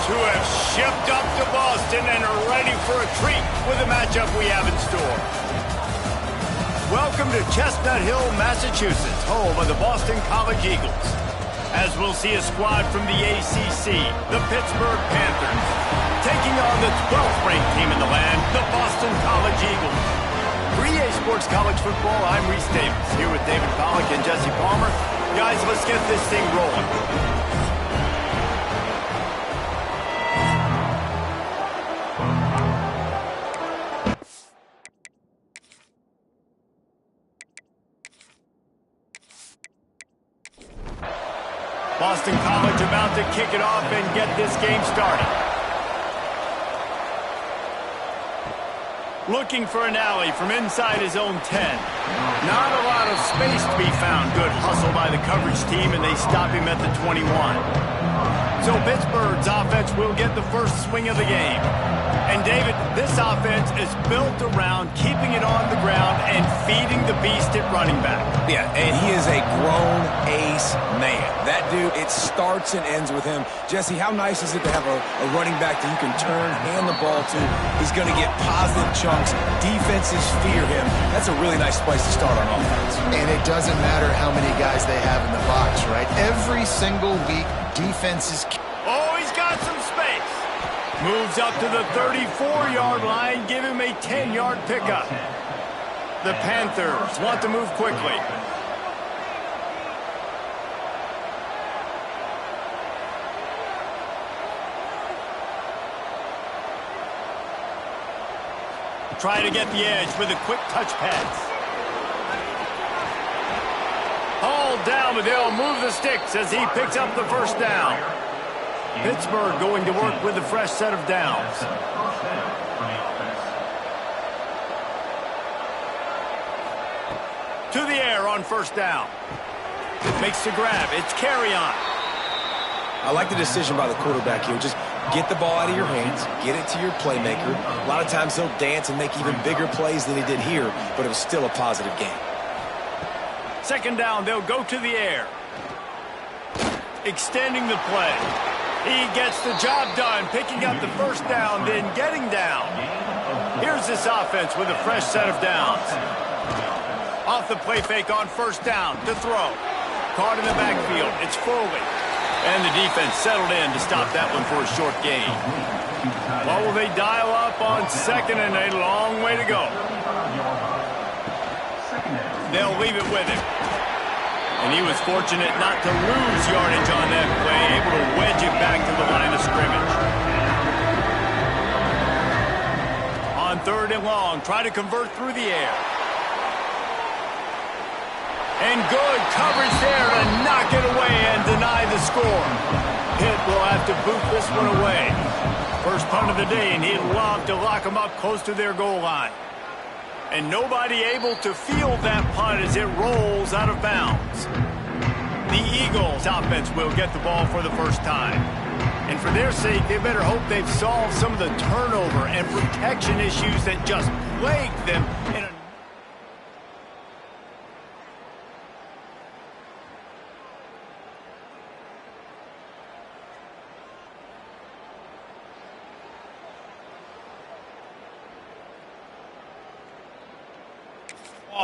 who have shipped up to Boston and are ready for a treat with the matchup we have in store. Welcome to Chestnut Hill, Massachusetts, home of the Boston College Eagles. As we'll see a squad from the ACC, the Pittsburgh Panthers, taking on the 12th ranked team in the land, the Boston College Eagles. For EA Sports College Football, I'm Reese Davis, here with David Pollack and Jesse Palmer. Guys, let's get this thing rolling. Boston College about to kick it off and get this game started. Looking for an alley from inside his own 10. Not a lot of space to be found. Good hustle by the coverage team, and they stop him at the 21. So Pittsburgh's offense will get the first swing of the game. And David, this offense is built around keeping it on the ground and feeding the beast at running back. Yeah, and he is a grown ace man. That dude, it starts and ends with him. Jesse, how nice is it to have a running back that you can turn, hand the ball to? He's going to get positive chunks. Defenses fear him. That's a really nice place to start on offense. And it doesn't matter how many guys they have in the box, right? Every single week, defenses... Oh, he's got some space. Moves up to the 34-yard line, give him a 10-yard pickup. The Panthers want to move quickly. Try to get the edge with a quick touch pass. Hauled down, but they'll move the sticks as he picks up the first down. Pittsburgh going to work with a fresh set of downs. To the air on first down. Makes the grab. It's carry on. I like the decision by the quarterback here. Just get the ball out of your hands, get it to your playmaker. A lot of times he'll dance and make even bigger plays than he did here, but it was still a positive game. Second down, they'll go to the air. Extending the play. He gets the job done, picking up the first down, then getting down. Here's this offense with a fresh set of downs. Off the play fake on first down to throw. Caught in the backfield. It's Foley. And the defense settled in to stop that one for a short gain. What will they dial up on second and a long way to go? They'll leave it with him. And he was fortunate not to lose yardage on that play, able to wedge it back to the line of scrimmage. On third and long, try to convert through the air. And good coverage there to knock it away and deny the score. Pitt will have to boot this one away. First punt of the day, and he'd love to lock them up close to their goal line. And nobody able to field that punt as it rolls out of bounds. The Eagles offense will get the ball for the first time. And for their sake, they better hope they've solved some of the turnover and protection issues that just plagued them in a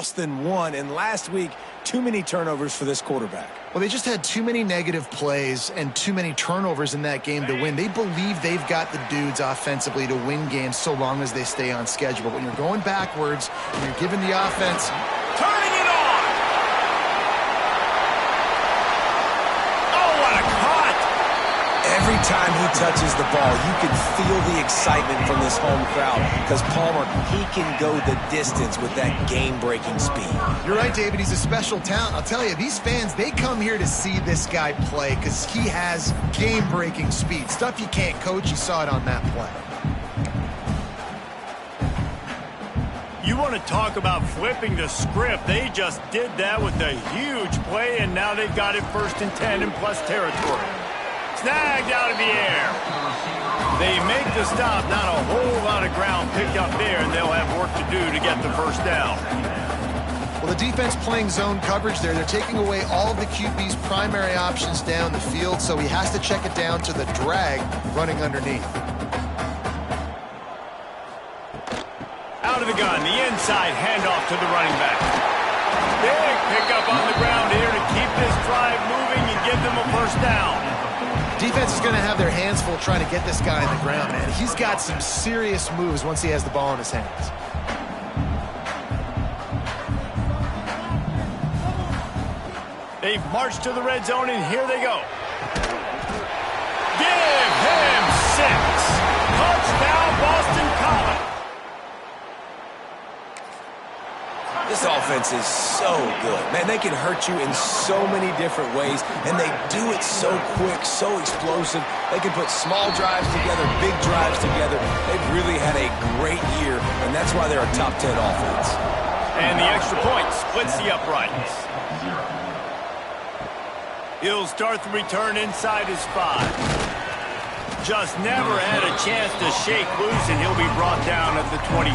Boston won, and last week, too many turnovers for this quarterback. Well, they just had too many negative plays and too many turnovers in that game to win. They believe they've got the dudes offensively to win games so long as they stay on schedule. But when you're going backwards, when you're giving the offense... Turning it on! Oh, what a cut! Every time he touches the ball, you can feel the excitement from this home crowd because Palmer, he can go the distance with that game-breaking speed. You're right, David. He's a special talent. I'll tell you, these fans, they come here to see this guy play because he has game-breaking speed. Stuff you can't coach. You saw it on that play. You want to talk about flipping the script. They just did that with a huge play, and now they've got it first and 10 in plus territory. Snagged out of the air. They make the stop. Not a whole lot of ground picked up there, and they'll have work to do to get the first down. Well, The defense playing zone coverage there. They're taking away all of the QB's primary options down the field, so he has to check it down to the drag running underneath. Out of the gun, the inside handoff to the running back. Big pickup on the ground here to keep this drive moving and give them a first down. Defense is going to have their hands full trying to get this guy on the ground, man. He's got some serious moves once he has the ball in his hands. They've marched to the red zone, and here they go. Give him 6. Touchdown, Boston College. This offense is so good. Man, they can hurt you in so many different ways, and they do it so quick, so explosive. They can put small drives together, big drives together. They've really had a great year, and that's why they're a top 10 offense. And the extra point splits the uprights. He'll start the return inside his 5. Just never had a chance to shake loose, and he'll be brought down at the 24.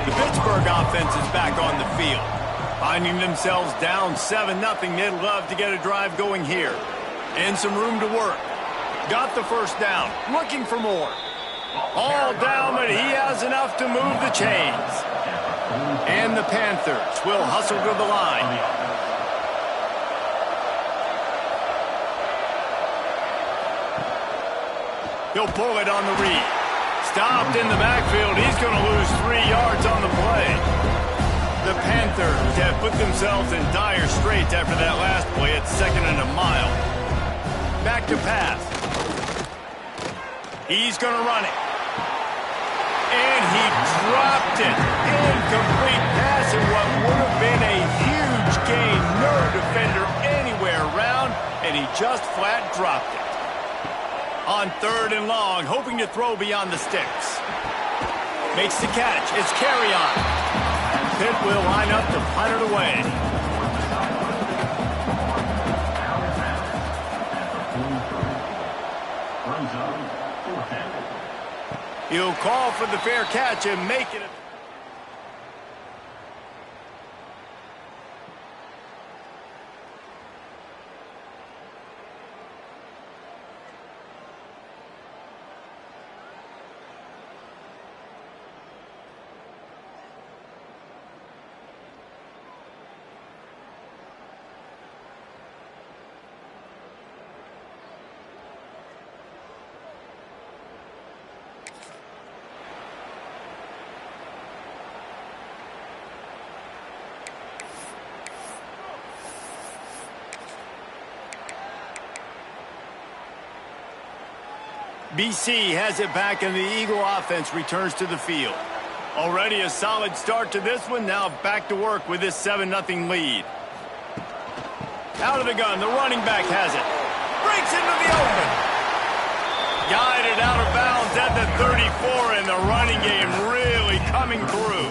The Pittsburgh offense is back on the field. Finding themselves down 7-0, they'd love to get a drive going here. And some room to work. Got the first down, looking for more. All down, but he has enough to move the chains. And the Panthers will hustle to the line. He'll pull it on the read. Stopped in the backfield. He's going to lose 3 yards on the play. The Panthers have put themselves in dire straits after that last play at 2nd and a mile. Back to pass. He's going to run it. And he dropped it. Incomplete pass in what would have been a huge gain. No defender anywhere around, and he just flat dropped it. On 3rd and long, hoping to throw beyond the sticks. Makes the catch. It's carry on. Pitt will line up to punt it away. He'll call for the fair catch and make it. BC has it back, and the Eagle offense returns to the field. Already a solid start to this one. Now back to work with this 7-0 lead. Out of the gun, the running back has it. Breaks into the open. Guided out of bounds at the 34, and the running game really coming through.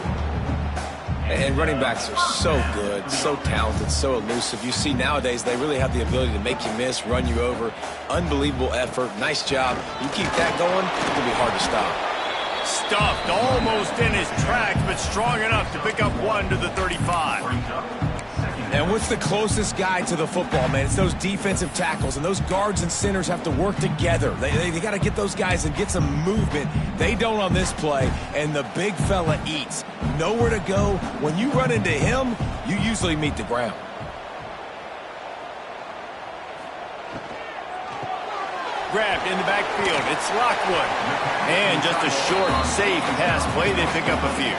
And running backs are so good, so talented, so elusive. You see nowadays they really have the ability to make you miss, run you over. Unbelievable effort. Nice job. You keep that going, it's going to be hard to stop. Stuffed almost in his tracks, but strong enough to pick up 1 to the 35. And what's the closest guy to the football, man? It's those defensive tackles, and those guards and centers have to work together. They got to get those guys and get some movement. They don't on this play, and the big fella eats. Nowhere to go. When you run into him, you usually meet the ground. Grabbed in the backfield. It's Lockwood. And just a short, safe pass play. They pick up a few.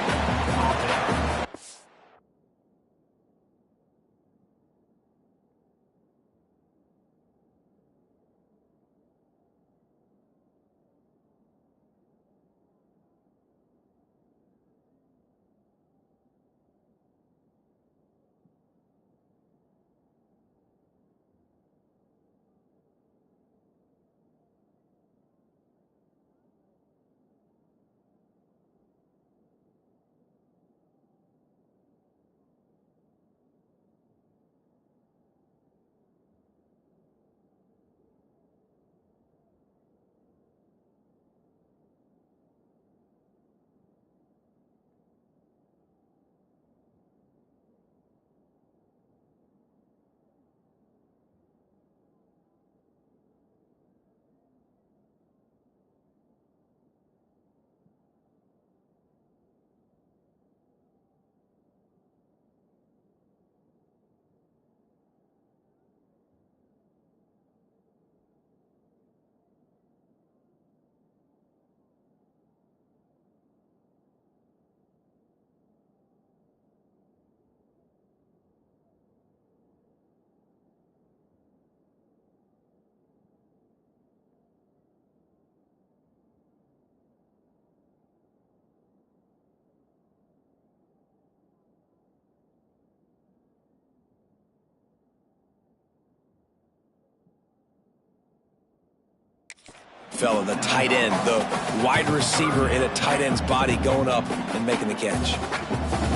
fella, the tight end, the wide receiver in a tight end's body going up and making the catch.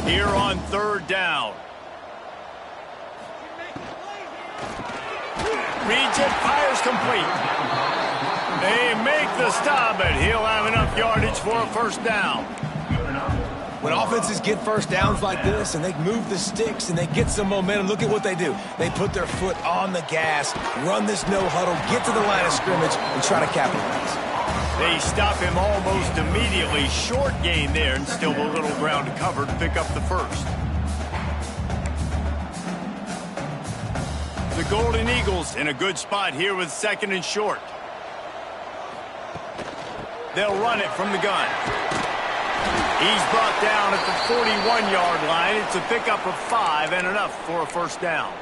Here on third down. Reads it, fires complete. They make the stop, but he'll have enough yardage for a first down. When offenses get first downs like this and they move the sticks and they get some momentum, look at what they do. They put their foot on the gas, run this no huddle, get to the line of scrimmage, and try to capitalize. They stop him almost immediately. Short gain there and still a little ground to cover to pick up the first. The Golden Eagles in a good spot here with second and short. They'll run it from the gun. He's brought down at the 41-yard line. It's a pickup of 5 and enough for a first down.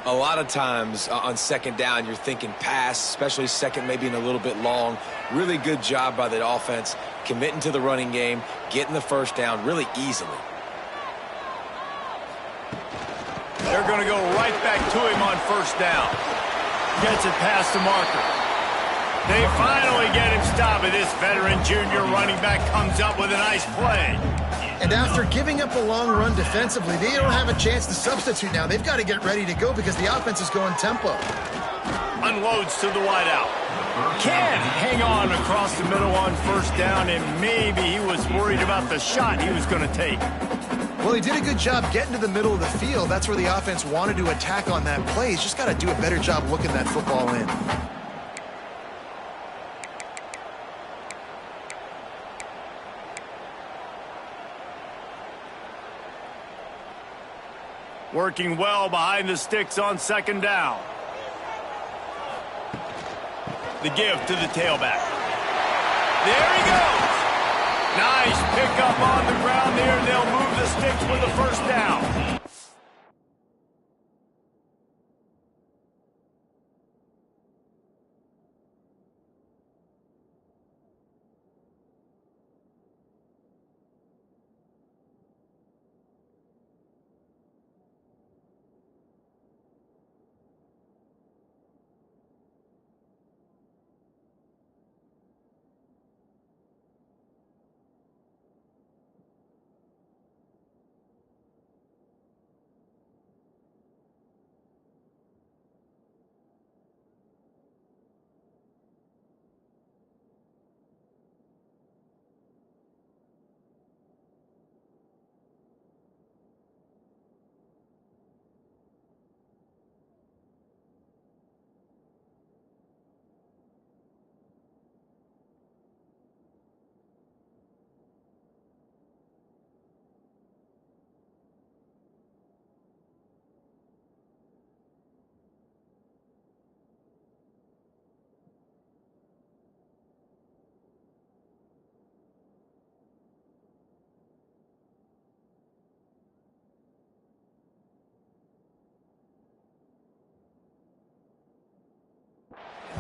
A lot of times on second down, you're thinking pass, especially second maybe in a little bit long. Really good job by the offense, committing to the running game, getting the first down really easily. They're going to go right back to him on first down. Gets it past the marker. They finally get him stopped, and this veteran junior running back comes up with a nice play. And after giving up a long run defensively, they don't have a chance to substitute now. They've got to get ready to go because the offense is going tempo. Unloads to the wideout. Can't hang on across the middle on first down, and maybe he was worried about the shot he was going to take. Well, he did a good job getting to the middle of the field. That's where the offense wanted to attack on that play. He's just got to do a better job looking that football in. Working well behind the sticks on second down. The give to the tailback. There he goes. Nice pickup on the ground there. They'll move the sticks with the first down.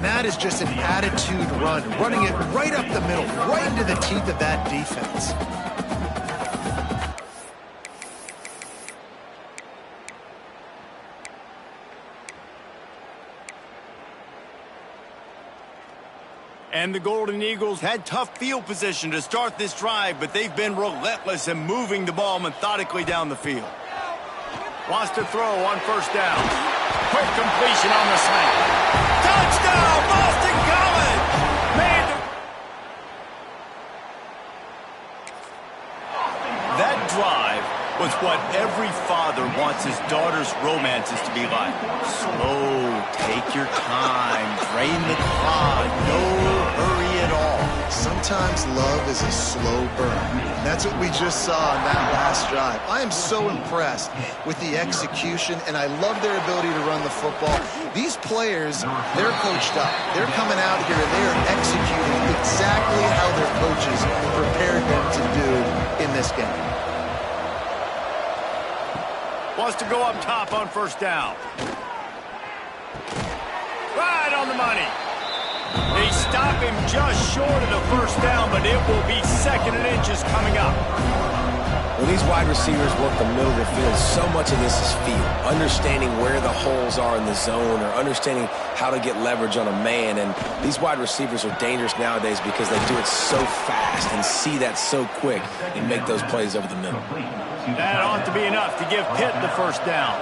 That is just an attitude run, running it right up the middle, right into the teeth of that defense. And the Golden Eagles had tough field position to start this drive, but they've been relentless in moving the ball methodically down the field. Wants to throw on first down. Quick completion on the slant. Touchdown, Boston College! That drive was what every father wants his daughter's romances to be like. Slow, take your time, drain the clock, no hurry at all. Sometimes love is a slow burn. And that's what we just saw on that last drive. I am so impressed with the execution, and I love their ability to run the football. These players, they're coached up. They're coming out here, and they are executing exactly how their coaches prepared them to do in this game. Wants to go up top on first down. Right on the money. They stop him just short of the first down, but it will be second and inches coming up. When these wide receivers work the middle of the field, so much of this is feel. Understanding where the holes are in the zone or understanding how to get leverage on a man. And these wide receivers are dangerous nowadays because they do it so fast and see that so quick and make those plays over the middle. That ought to be enough to give Pitt the first down.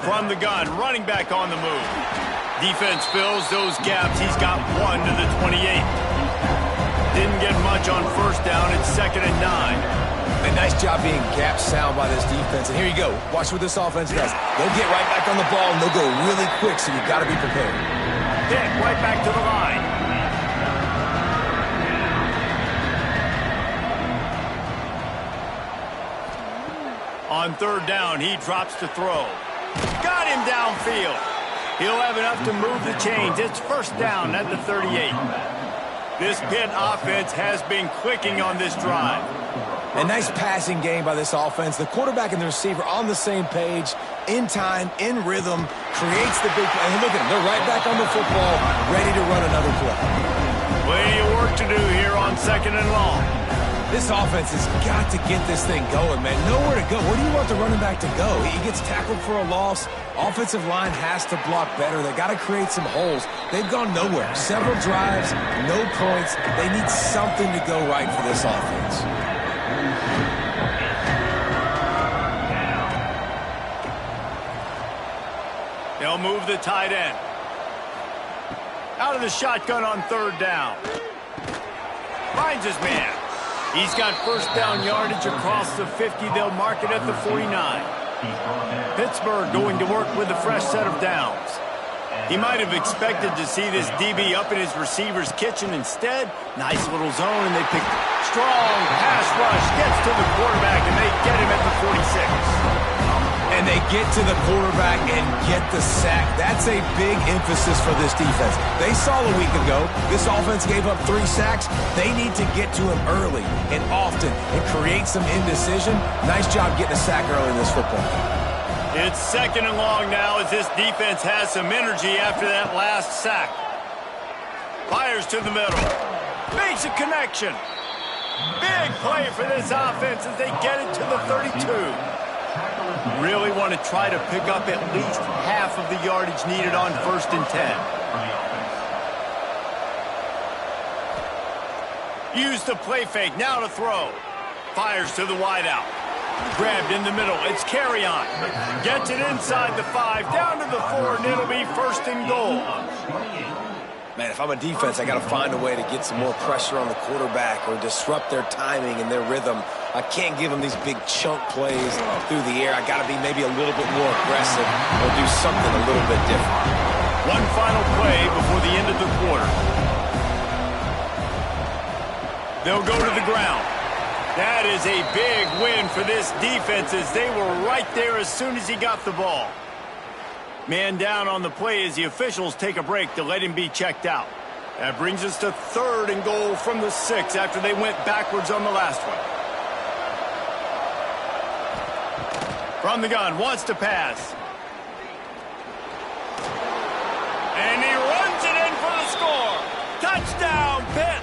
From the gun, running back on the move. Defense fills those gaps. He's got 1 to the 28. Didn't get much on first down. It's 2nd and 9. A nice job being gap sound by this defense. And here you go. Watch what this offense does. They'll get right back on the ball, and they'll go really quick, so you've got to be prepared. Pitt right back to the line. On 3rd down, he drops to throw. Got him downfield. He'll have enough to move the chains. It's 1st down at the 38. This Pitt offense has been clicking on this drive. A nice passing game by this offense. The quarterback and the receiver on the same page, in time, in rhythm, creates the big play. And look at them. They're right back on the football, ready to run another play. Plenty of work to do here on 2nd and long. This offense has got to get this thing going, man. Nowhere to go. Where do you want the running back to go? He gets tackled for a loss. Offensive line has to block better. They got to create some holes. They've gone nowhere. Several drives, no points. They need something to go right for this offense. They'll move the tight end. Out of the shotgun on 3rd down. Finds his man. He's got first down yardage across the 50. They'll mark it at the 49. Pittsburgh going to work with a fresh set of downs. He might have expected to see this DB up in his receiver's kitchen. Instead, nice little zone, and they pick strong pass rush. Gets to the quarterback, and they get him at the 46. And they get to the quarterback and get the sack. That's a big emphasis for this defense. They saw a week ago, this offense gave up 3 sacks. They need to get to him early and often and create some indecision. Nice job getting a sack early in this football game. It's 2nd and long now as this defense has some energy after that last sack. Fires to the middle. Makes a connection. Big play for this offense as they get it to the 32. Really want to try to pick up at least half of the yardage needed on 1st and 10. Use the play fake, now to throw. Fires to the wideout. Grabbed in the middle, it's carry on. Gets it inside the 5, down to the 4, and it'll be 1st and goal. Man, if I'm a defense, I got to find a way to get some more pressure on the quarterback or disrupt their timing and their rhythm. I can't give them these big chunk plays through the air. I got to be maybe a little bit more aggressive or do something a little bit different. One final play before the end of the quarter. They'll go to the ground. That is a big win for this defense as they were right there as soon as he got the ball. Man down on the play as the officials take a break to let him be checked out. That brings us to 3rd and goal from the 6 after they went backwards on the last one. From the gun, wants to pass. And he runs it in for the score. Touchdown, Pitt.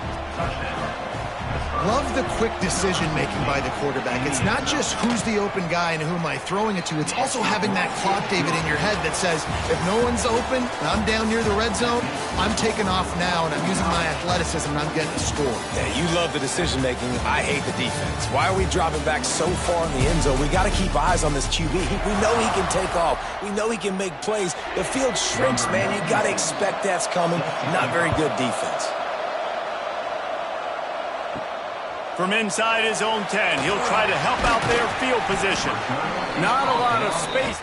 Love the quick decision-making by the quarterback. It's not just who's the open guy and who am I throwing it to. It's also having that clock, David, in your head that says, if no one's open and I'm down near the red zone, I'm taking off now and I'm using my athleticism and I'm getting a score. Yeah, you love the decision-making. I hate the defense. Why are we dropping back so far in the end zone? We got to keep eyes on this QB. We know he can take off. We know he can make plays. The field shrinks, man. You got to expect that's coming. Not very good defense. From inside his own 10, he'll try to help out their field position. Not a lot of space.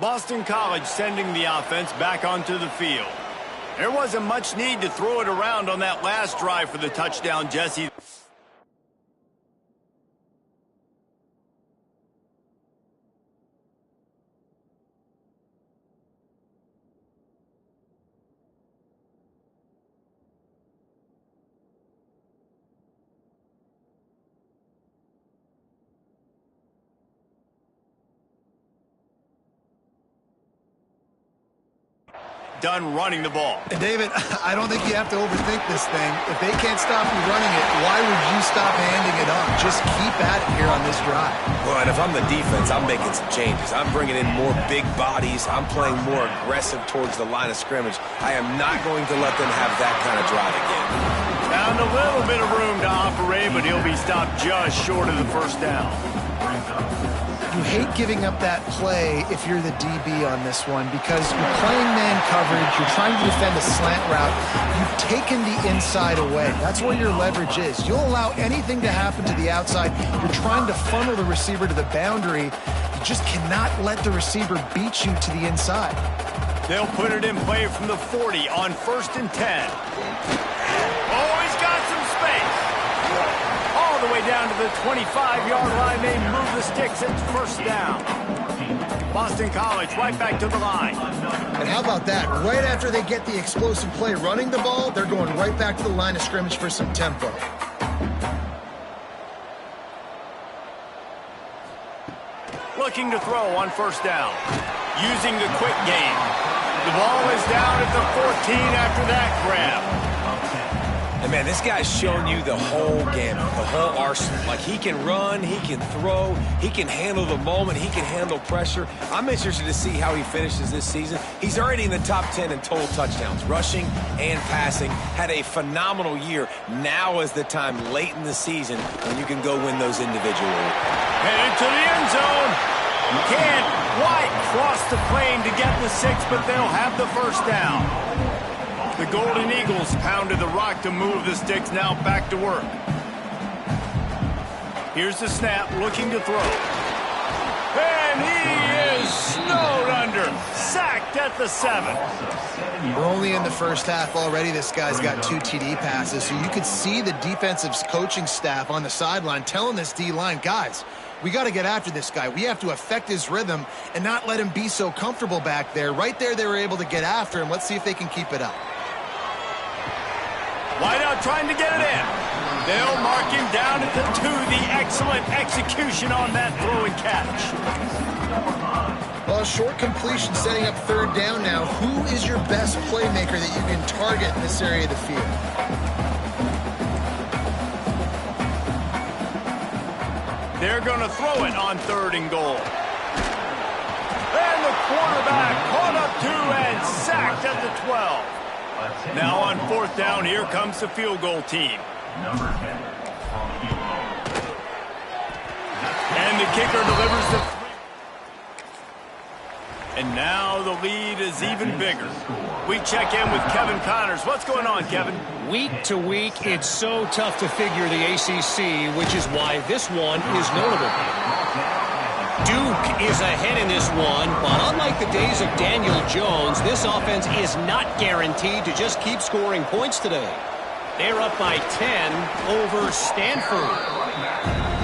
Boston College sending the offense back onto the field. There wasn't much need to throw it around on that last drive for the touchdown, Jesse. Done running the ball. And David, I don't think you have to overthink this thing. If they can't stop you running it, why would you stop handing it off? Just keep at it here on this drive. Well, and if I'm the defense, I'm making some changes. I'm bringing in more big bodies. I'm playing more aggressive towards the line of scrimmage. I am not going to let them have that kind of drive again. Found a little bit of room to operate, but he'll be stopped just short of the first down. You hate giving up that play if you're the DB on this one because you're playing man coverage, you're trying to defend a slant route, you've taken the inside away. That's where your leverage is. You'll allow anything to happen to the outside. You're trying to funnel the receiver to the boundary. You just cannot let the receiver beat you to the inside. They'll put it in play from the 40 on 1st and 10. Oh, he's got some space. All the way down to the 25-yard line. They move the sticks. It's first down. Boston College right back to the line. And how about that? Right after they get the explosive play running the ball, they're going right back to the line of scrimmage for some tempo. Looking to throw on 1st down. Using the quick game. The ball is down at the 14 after that grab. And, man, this guy's showing you the whole gamut, the whole arsenal. Like, he can run, he can throw, he can handle the moment, he can handle pressure. I'm interested to see how he finishes this season. He's already in the top 10 in total touchdowns, rushing and passing. Had a phenomenal year. Now is the time late in the season when you can go win those individually. Headed to the end zone. Can't quite cross the plane to get the 6, but they'll have the first down. The Golden Eagles pounded the rock to move the sticks, now back to work. Here's the snap, looking to throw. And he is snowed under, sacked at the 7. We're only in the first half already. This guy's got 2 TD passes, so you could see the defensive coaching staff on the sideline telling this D-line, guys, we got to get after this guy. We have to affect his rhythm and not let him be so comfortable back there. Right there, they were able to get after him. Let's see if they can keep it up. Wideout trying to get it in. They'll mark him down at the 2. The excellent execution on that throw and catch. Well, a short completion setting up 3rd down now. Who is your best playmaker that you can target in this area of the field? They're going to throw it on 3rd and goal. And the quarterback caught up 2 and sacked at the 12. Now on 4th down, here comes the field goal team. And the kicker delivers the 3. And now the lead is even bigger. We check in with Kevin Connors. What's going on, Kevin? Week to week, it's so tough to figure the ACC, which is why this one is notable. Duke is ahead in this one, but unlike the days of Daniel Jones, this offense is not guaranteed to just keep scoring points today. They're up by 10 over Stanford.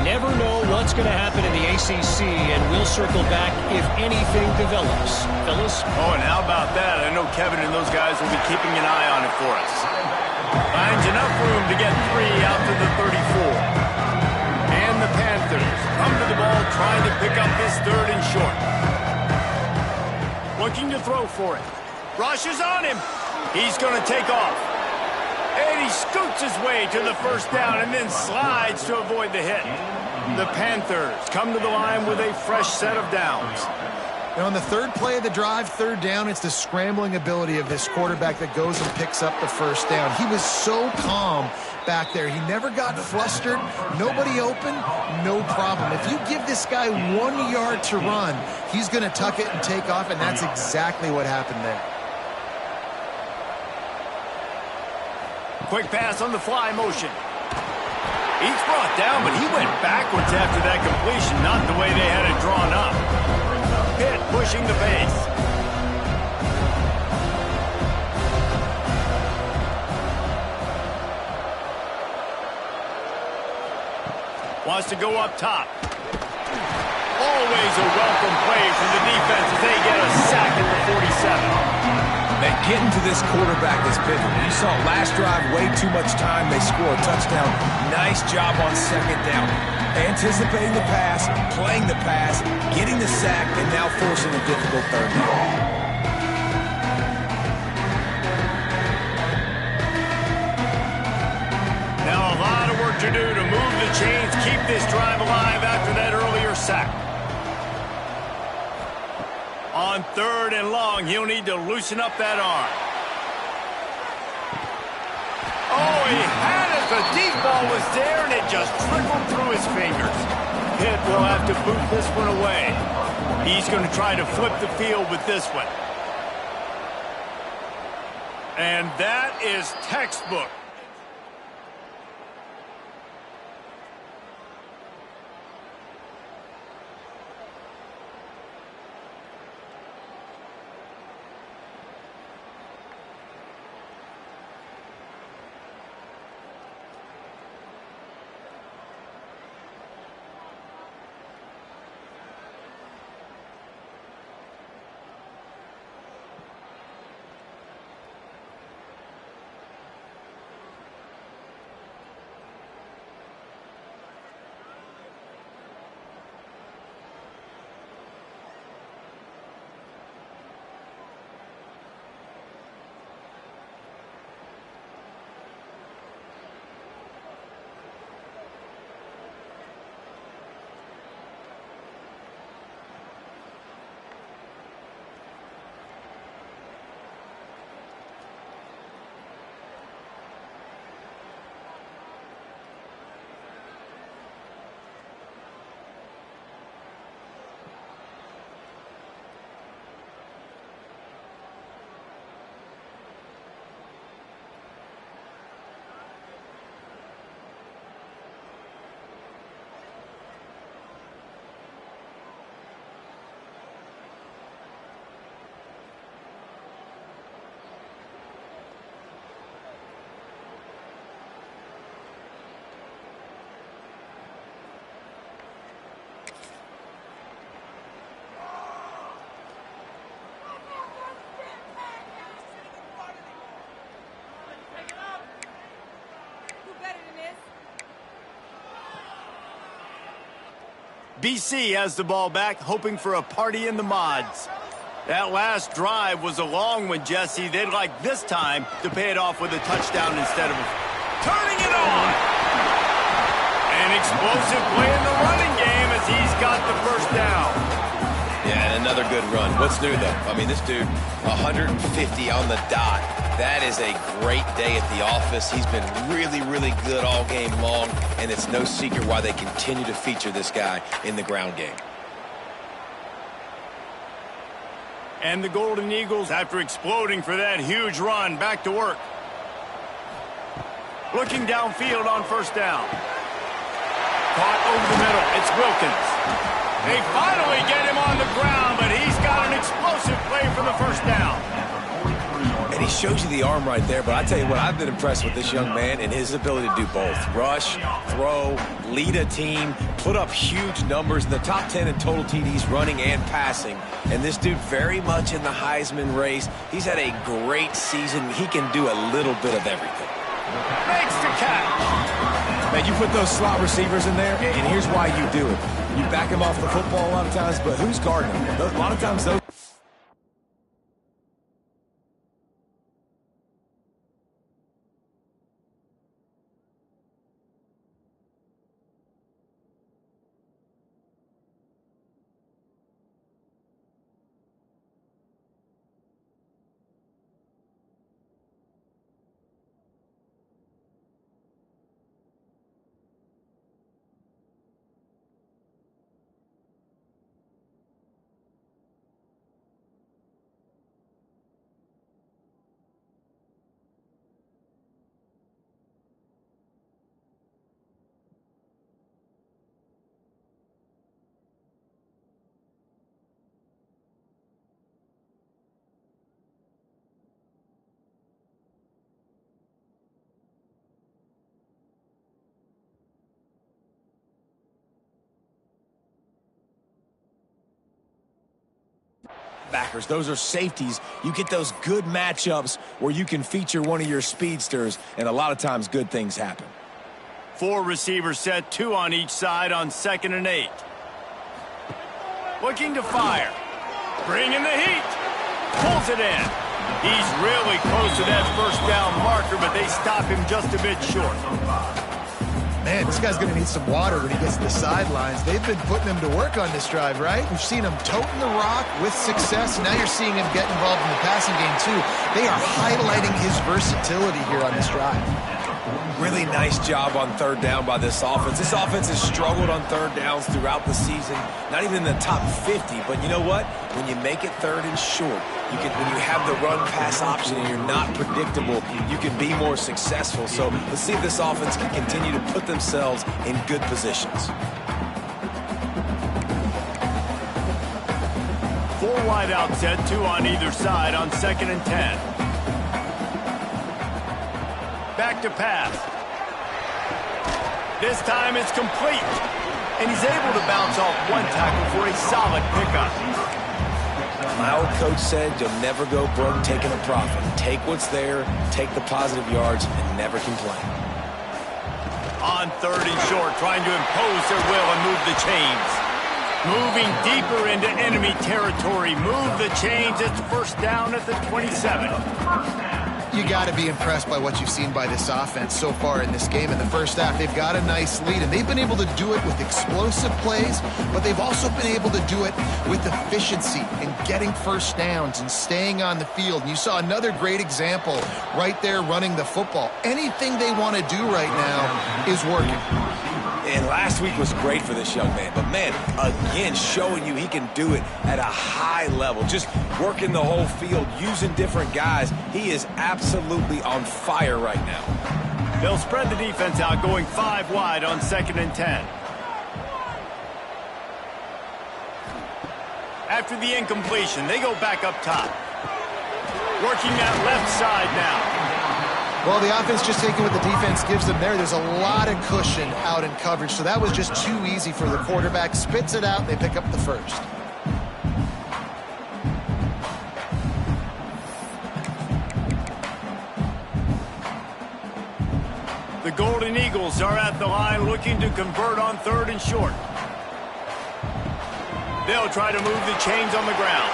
Never know what's going to happen in the ACC, and we'll circle back if anything develops. Fellas? Oh, and how about that? I know Kevin and those guys will be keeping an eye on it for us. Finds enough room to get 3 out to the 34. And the Panthers come to the ball trying to pick up this 3rd and short. Looking to throw for it. Rush is on him. He's going to take off. And he scoots his way to the first down and then slides to avoid the hit. The Panthers come to the line with a fresh set of downs. And on the 3rd play of the drive, 3rd down, it's the scrambling ability of this quarterback that goes and picks up the first down. He was so calm back there. He never got flustered. Nobody open, no problem. If you give this guy 1 yard to run, he's going to tuck it and take off, and that's exactly what happened there. Quick pass on the fly motion. He's brought down, but he went backwards after that completion, not the way they had it drawn up. Pitt pushing the pace. Wants to go up top. Always a welcome play from the defense as they get a sack at the 47. Man, getting to this quarterback is pivotal. You saw last drive, way too much time. They score a touchdown. Nice job on second down. Anticipating the pass, playing the pass, getting the sack, and now forcing a difficult third down. Now a lot of work to do to move the chains, keep this drive alive after that earlier sack. On 3rd and long, he'll need to loosen up that arm. Oh, he had it. The deep ball was there, and it just trickled through his fingers. Pitt will have to boot this one away. He's going to try to flip the field with this one. And that is textbook. BC has the ball back, hoping for a party in the mods. That last drive was a long one, Jesse. They'd like this time to pay it off with a touchdown instead of turning it on. An explosive play in the running game as he's got the first down. Yeah, and another good run. What's new, though? I mean, this dude, 150 on the dot. That is a great day at the office. He's been really, really good all game long, and it's no secret why they continue to feature this guy in the ground game. And the Golden Eagles, after exploding for that huge run, back to work. Looking downfield on first down. Caught over the middle. It's Wilkins. They finally get him on the ground, but he's got an explosive play for the first down. And he shows you the arm right there, but I tell you what, I've been impressed with this young man and his ability to do both. Rush, throw, lead a team, put up huge numbers in the top 10 in total TDs running and passing. And this dude very much in the Heisman race. He's had a great season. He can do a little bit of everything. Makes the catch. Man, you put those slot receivers in there, and here's why you do it. You back him off the football a lot of times, but who's guarding him? A lot of times those backers. Those are safeties. You get those good matchups where you can feature one of your speedsters, and a lot of times good things happen. 4 receivers set, 2 on each side on 2nd and 8. Looking to fire. Bringing the heat. Pulls it in. He's really close to that first down marker, but they stop him just a bit short. Man, this guy's going to need some water when he gets to the sidelines. They've been putting him to work on this drive, right? We've seen him toting the rock with success. Now you're seeing him get involved in the passing game, too. They are highlighting his versatility here on this drive. Really nice job on 3rd down by this offense. This offense has struggled on 3rd downs throughout the season. Not even in the top 50, but you know what? When you make it 3rd and short, when you have the run-pass option and you're not predictable, you can be more successful. So let's see if this offense can continue to put themselves in good positions. 4 wide out set, 2 on either side on 2nd and 10. Back to pass. This time it's complete. And he's able to bounce off 1 tackle for a solid pickup. My old coach said you'll never go broke taking a profit. Take what's there, take the positive yards, and never complain. On 3rd and short, trying to impose their will and move the chains. Moving deeper into enemy territory. Move the chains. It's 1st down at the 27. You got to be impressed by what you've seen by this offense so far in this game. In the first half, they've got a nice lead, and they've been able to do it with explosive plays, but they've also been able to do it with efficiency and getting first downs and staying on the field. And you saw another great example right there running the football. Anything they want to do right now is working. And last week was great for this young man. But, man, again, showing you he can do it at a high level. Just working the whole field, using different guys. He is absolutely on fire right now. They'll spread the defense out, going 5 wide on 2nd and 10. After the incompletion, they go back up top. Working that left side now. Well, the offense just taking what the defense gives them there. There's a lot of cushion out in coverage, so that was just too easy for the quarterback. Spits it out, and they pick up the first. The Golden Eagles are at the line looking to convert on 3rd and short. They'll try to move the chains on the ground.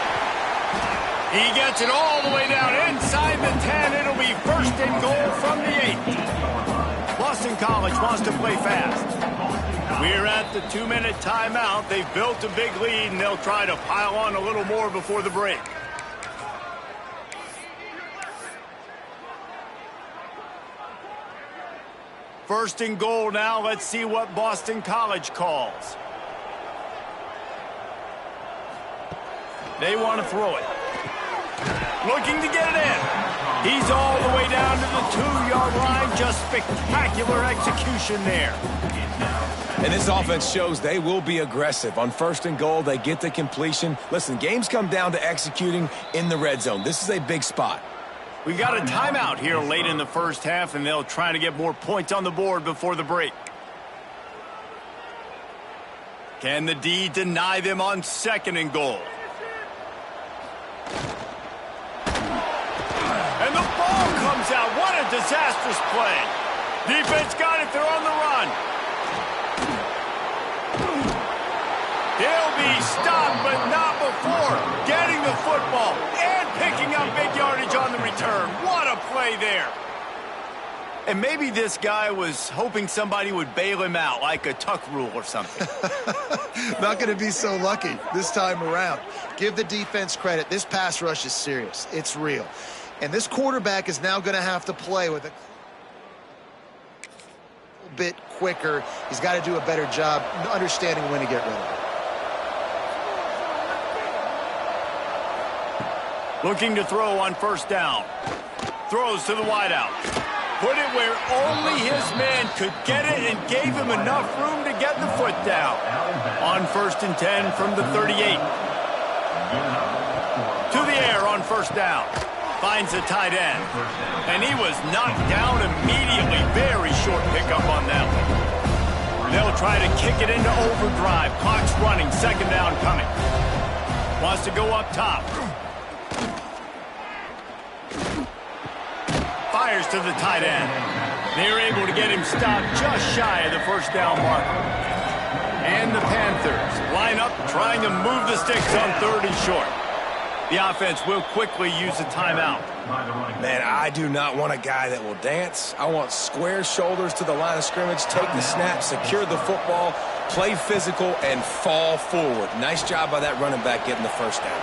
He gets it all the way down inside the 10. It'll be 1st and goal from the 8. Boston College wants to play fast. We're at the 2-minute timeout. They've built a big lead, and they'll try to pile on a little more before the break. First and goal now. Let's see what Boston College calls. They want to throw it. Looking to get it in. He's all the way down to the 2-yard line. Just spectacular execution there. And this offense shows they will be aggressive. On 1st and goal, they get the completion. Listen, games come down to executing in the red zone. This is a big spot. We got a timeout here late in the first half, and they'll try to get more points on the board before the break. Can the D deny them on 2nd and goal? And the ball comes out. What a disastrous play. Defense got it. They're on the run. He'll be stopped, but not before getting the football and picking up big yardage on the return. What a play there. And maybe this guy was hoping somebody would bail him out, like a tuck rule or something. Not going to be so lucky this time around. Give the defense credit. This pass rush is serious. It's real. And this quarterback is now going to have to play with a bit quicker. He's got to do a better job understanding when to get rid of it. Looking to throw on 1st down. Throws to the wideout. Put it where only his man could get it and gave him enough room to get the foot down. On 1st and 10 from the 38. To the air on 1st down. Finds the tight end. And he was knocked down immediately. Very short pickup on that one. They'll try to kick it into overdrive. Clock's running. 2nd down coming. Wants to go up top. Fires to the tight end. They're able to get him stopped just shy of the first down marker. And the Panthers line up trying to move the sticks on 3rd and short. The offense will quickly use a timeout. Man, I do not want a guy that will dance. I want square shoulders to the line of scrimmage, take the snap, secure the football, play physical, and fall forward. Nice job by that running back getting the first down.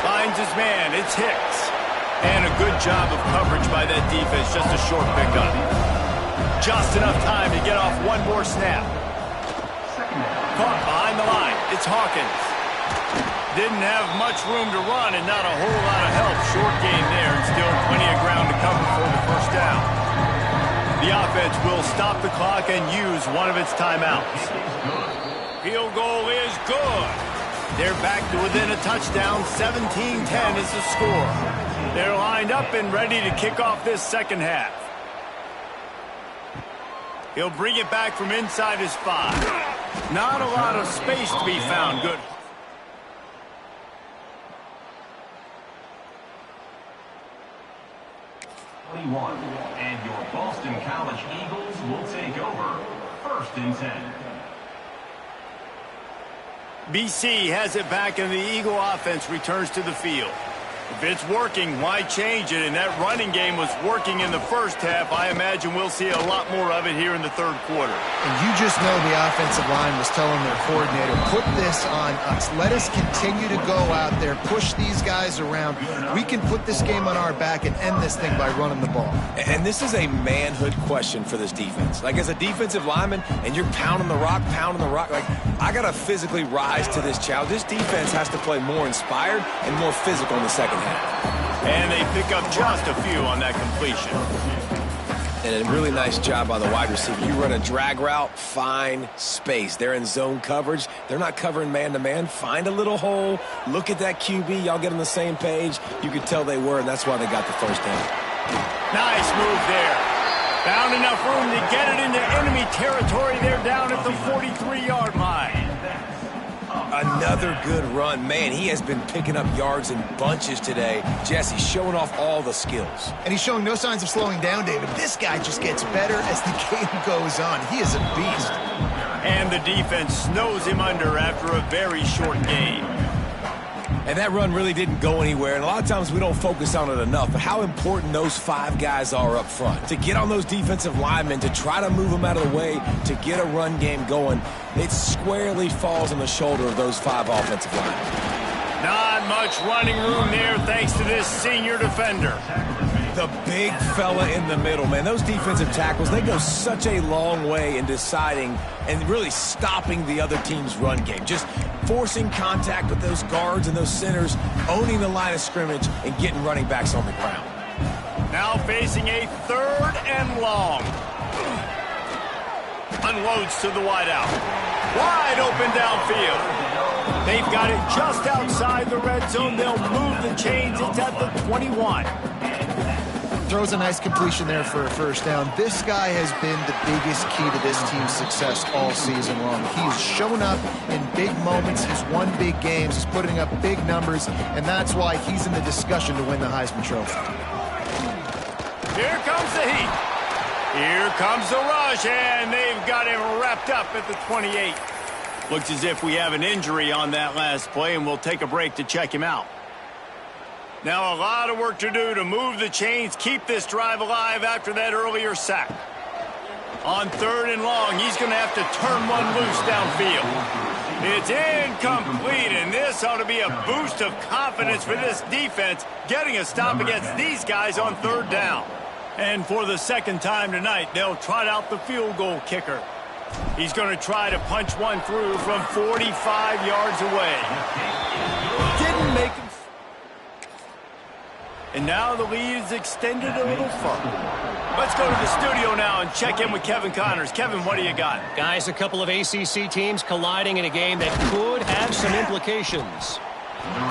Finds his man. It's Hicks. And a good job of coverage by that defense. Just a short pickup. Just enough time to get off one more snap. Caught behind the line. It's Hawkins. Didn't have much room to run and not a whole lot of help. Short gain there and still plenty of ground to cover for the first down. The offense will stop the clock and use one of its timeouts. Field goal is good. They're back to within a touchdown. 17-10 is the score. They're lined up and ready to kick off this second half. He'll bring it back from inside his 5. Not a lot of space to be found. Good. 21, and your Boston College Eagles will take over 1st and 10. BC has it back, and the Eagle offense returns to the field. If it's working, why change it? And that running game was working in the first half. I imagine we'll see a lot more of it here in the 3rd quarter. And you just know the offensive line was telling their coordinator, put this on us. Let us continue to go out there, push these guys around. We can put this game on our back and end this thing by running the ball. And this is a manhood question for this defense. Like, as a defensive lineman, and you're pounding the rock, like, I got to physically rise to this challenge. This defense has to play more inspired and more physical in the second half. And they pick up just a few on that completion. And a really nice job by the wide receiver. You run a drag route, find space. They're in zone coverage. They're not covering man-to-man. Find a little hole. Look at that QB. Y'all get on the same page. You could tell they were, and that's why they got the first down. Nice move there. Found enough room to get it into enemy territory. They're down at the 43-yard line. Another good run. Man, he has been picking up yards in bunches today. Jesse showing off all the skills. And he's showing no signs of slowing down, David. This guy just gets better as the game goes on. He is a beast. And the defense snows him under after a very short game. And that run really didn't go anywhere. And a lot of times we don't focus on it enough. But how important those 5 guys are up front. To get on those defensive linemen, to try to move them out of the way, to get a run game going, it squarely falls on the shoulder of those 5 offensive linemen. Not much running room there thanks to this senior defender. The big fella in the middle, man. Those defensive tackles, they go such a long way in deciding and really stopping the other team's run game. Just forcing contact with those guards and those centers, owning the line of scrimmage, and getting running backs on the ground. Now facing a 3rd and long. Unloads to the wideout. Wide open downfield. They've got it just outside the red zone. They'll move the chains. It's at the 21. Throws a nice completion there for a first down. This guy has been the biggest key to this team's success all season long. He's shown up in big moments. He's won big games. He's putting up big numbers, and that's why he's in the discussion to win the Heisman Trophy. Here comes the heat. Here comes the rush, and they've got him wrapped up at the 28. Looks as if we have an injury on that last play, and we'll take a break to check him out. Now a lot of work to do to move the chains, keep this drive alive after that earlier sack. On 3rd and long, he's going to have to turn one loose downfield. It's incomplete, and this ought to be a boost of confidence for this defense, getting a stop against these guys on 3rd down. And for the second time tonight, they'll trot out the field goal kicker. He's going to try to punch one through from 45 yards away. Didn't make him. And now the lead is extended a little further. Let's go to the studio now and check in with Kevin Connors. Kevin, what do you got? Guys, a couple of ACC teams colliding in a game that could have some implications.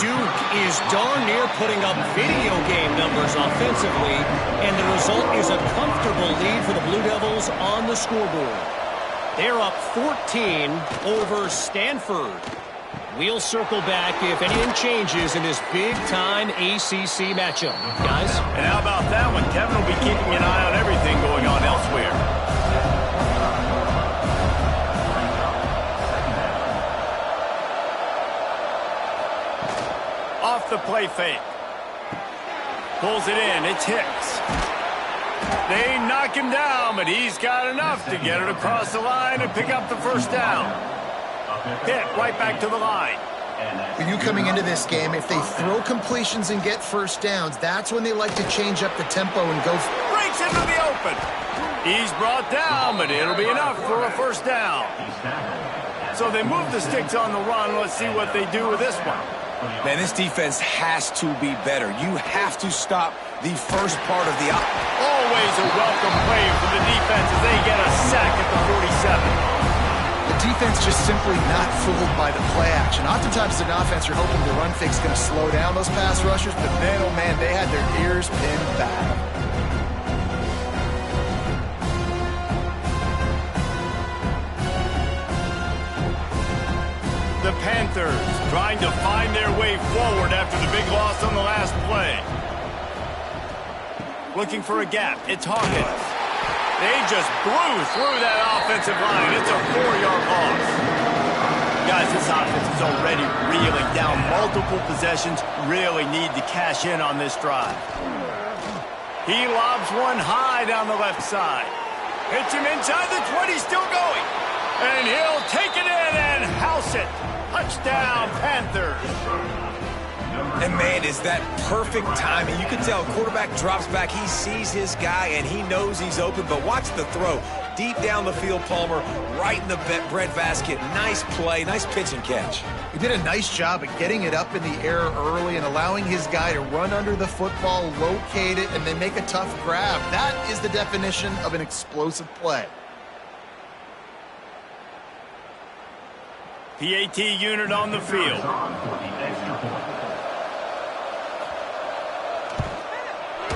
Duke is darn near putting up video game numbers offensively, and the result is a comfortable lead for the Blue Devils on the scoreboard. They're up 14 over Stanford. We'll circle back if anything changes in this big-time ACC matchup. Guys? And how about that one? Kevin will be keeping an eye on everything going on elsewhere. Off the play fake. Pulls it in. It's Hicks. They knock him down, but he's got enough to get it across the line and pick up the first down. Pitt right back to the line. For you coming into this game, if they throw completions and get first downs, that's when they like to change up the tempo and go. Breaks into the open. He's brought down, but it'll be enough for a first down. So they move the sticks on the run. Let's see what they do with this one. Man, this defense has to be better. You have to stop the first part of the Always a welcome play for the defense as they get a sack at the 47. The defense just simply not fooled by the play action. Oftentimes as an offense, you're hoping the run fake's going to slow down those pass rushers, but man, oh man, they had their ears pinned back. The Panthers trying to find their way forward after the big loss on the last play. Looking for a gap. It's Hawkins. They just blew through that offensive line. It's a 4-yard loss. Guys, this offense is already reeling down. Multiple possessions, really need to cash in on this drive. He lobs one high down the left side. Hits him inside the 20, still going. And he'll take it in and house it. Touchdown, Panthers. And, man, is that perfect timing. You can tell quarterback drops back. He sees his guy, and he knows he's open. But watch the throw. Deep down the field, Palmer, right in the breadbasket. Nice play, nice pitch and catch. He did a nice job of getting it up in the air early and allowing his guy to run under the football, locate it, and then make a tough grab. That is the definition of an explosive play. PAT unit on the field.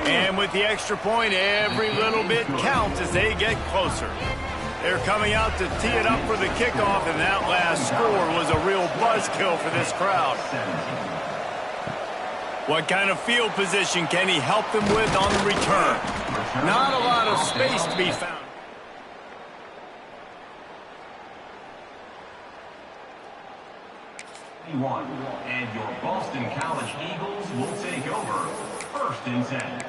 And with the extra point, every little bit counts as they get closer. They're coming out to tee it up for the kickoff, and that last score was a real buzzkill for this crowd. What kind of field position can he help them with on the return? Not a lot of space to be found. And your Boston College Eagles will take over 1st and 10.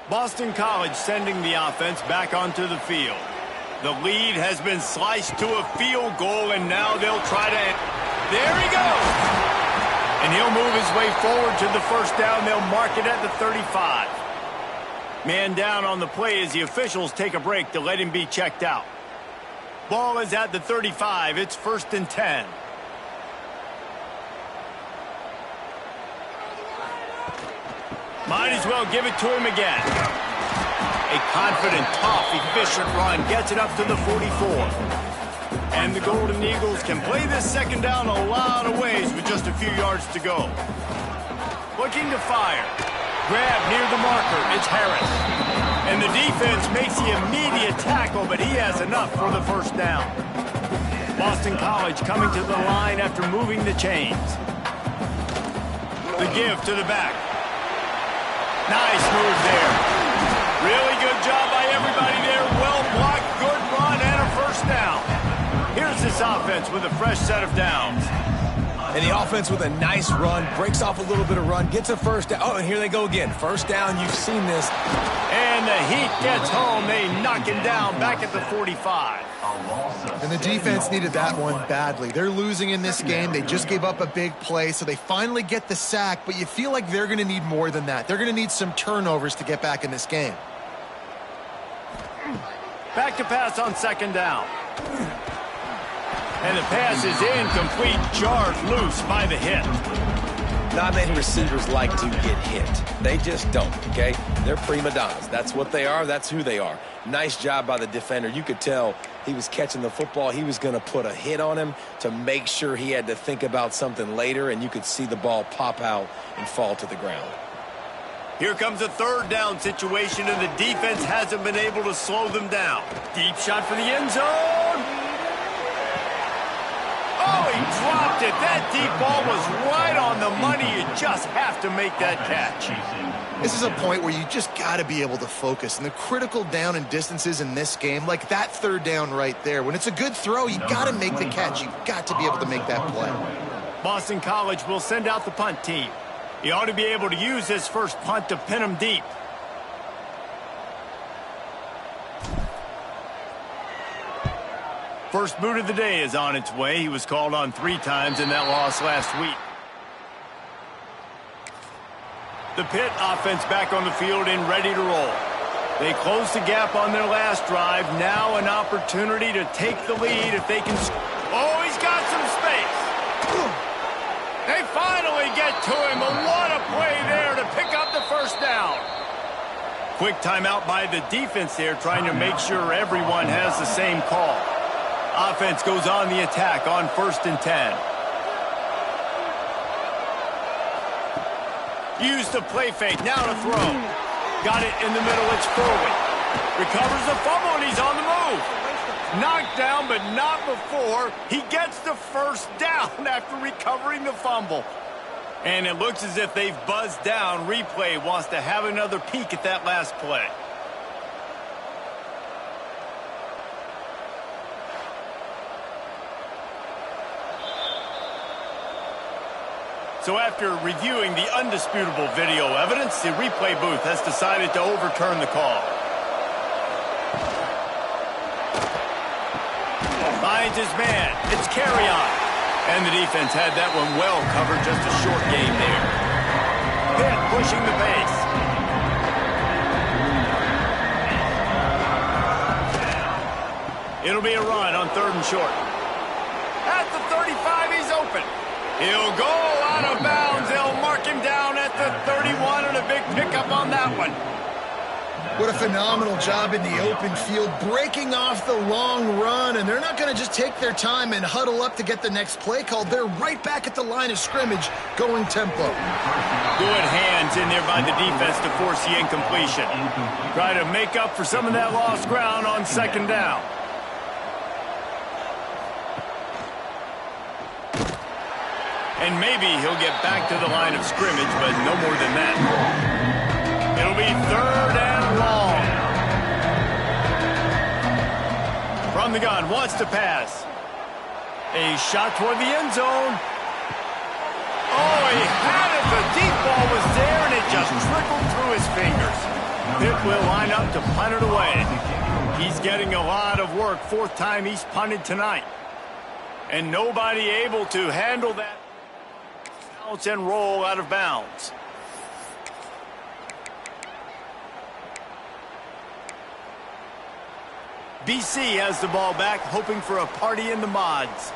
Boston College sending the offense back onto the field. The lead has been sliced to a field goal, and now they'll try to... There he goes! And he'll move his way forward to the first down. They'll mark it at the 35. Man down on the play as the officials take a break to let him be checked out. Ball is at the 35. It's 1st and 10. Might as well give it to him again. A confident, tough, efficient run gets it up to the 44. And the Golden Eagles can play this second down a lot of ways with just a few yards to go. Looking to fire. Grab near the marker. It's Harris. And the defense makes the immediate tackle, but he has enough for the first down. Boston College coming to the line after moving the chains. The give to the back. Nice move there. Really good job by everybody there. Well blocked, good run, and a first down. Here's this offense with a fresh set of downs. And the offense with a nice run, breaks off a little bit of run, gets a first down. Oh, and here they go again. First down, you've seen this. And the heat gets home. They knock him down back at the 45. And the defense needed that one badly. They're losing in this game. They just gave up a big play, so they finally get the sack, but you feel like they're going to need more than that. They're going to need some turnovers to get back in this game. Back to pass on second down. And the pass is incomplete, jarred loose by the hit. Not many receivers like to get hit. They just don't, okay? They're prima donnas. That's what they are. That's who they are. Nice job by the defender. You could tell he was catching the football. He was going to put a hit on him to make sure he had to think about something later, and you could see the ball pop out and fall to the ground. Here comes a third down situation, and the defense hasn't been able to slow them down. Deep shot for the end zone. he dropped it. That deep ball was right on the money. You just have to make that catch. This is a point where you just got to be able to focus. And the critical down and distances in this game, like that third down right there, when it's a good throw, you got to make the catch. You've got to be able to make that play. Boston College will send out the punt team. He ought to be able to use his first punt to pin him deep. First boot of the day is on its way. He was called on 3 times in that loss last week. The Pitt offense back on the field and ready to roll. They closed the gap on their last drive. Now an opportunity to take the lead if they can. Oh, he's got some space. They finally get to him. And what a play there to pick up the first down. Quick timeout by the defense there, trying to make sure everyone has the same call. Offense goes on the attack on 1st and 10. Used the play fake, now to throw. Got it in the middle, it's forward. Recovers the fumble, and he's on the move. Knocked down, but not before. He gets the first down after recovering the fumble. And it looks as if they've buzzed down. Replay wants to have another peek at that last play. So after reviewing the undisputable video evidence, the replay booth has decided to overturn the call. Finds his man. It's carry on. And the defense had that one well covered. Just a short game there. Pitt pushing the pace. It'll be a run on 3rd and short. At the 35, he's open. He'll go out of bounds. They'll mark him down at the 31, and a big pickup on that one. What a phenomenal job in the open field, breaking off the long run, and they're not going to just take their time and huddle up to get the next play called. They're right back at the line of scrimmage, going tempo. Good hands in there by the defense to force the incompletion. Try to make up for some of that lost ground on 2nd down. And maybe he'll get back to the line of scrimmage, but no more than that. It'll be 3rd and long. From the gun, wants to pass. A shot toward the end zone. Oh, he had it. The deep ball was there, and it just trickled through his fingers. Pitt will line up to punt it away. He's getting a lot of work. 4th time he's punted tonight. And nobody able to handle that. And roll out of bounds. BC has the ball back, hoping for a party in the mods.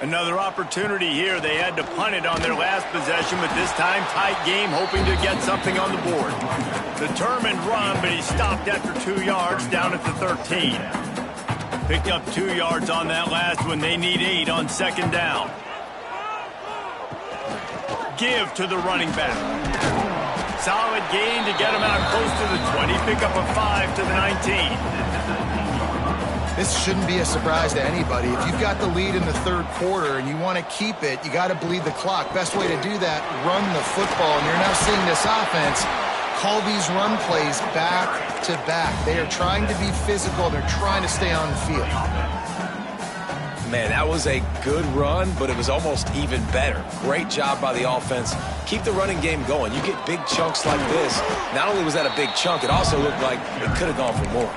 Another opportunity here. They had to punt it on their last possession, but this time tight game, hoping to get something on the board. Determined run, but he stopped after 2 yards down at the 13. Picked up 2 yards on that last one. They need 8 on 2nd down. Give to the running back. Solid gain to get him out close to the 20. Pick up a 5 to the 19. This shouldn't be a surprise to anybody. If you've got the lead in the 3rd quarter and you want to keep it, you got to bleed the clock. Best way to do that, run the football. And you're now seeing this offense call these run plays back to back. They are trying to be physical. They're trying to stay on the field. Man, that was a good run, but it was almost even better. Great job by the offense. Keep the running game going. You get big chunks like this. Not only was that a big chunk, it also looked like it could have gone for more.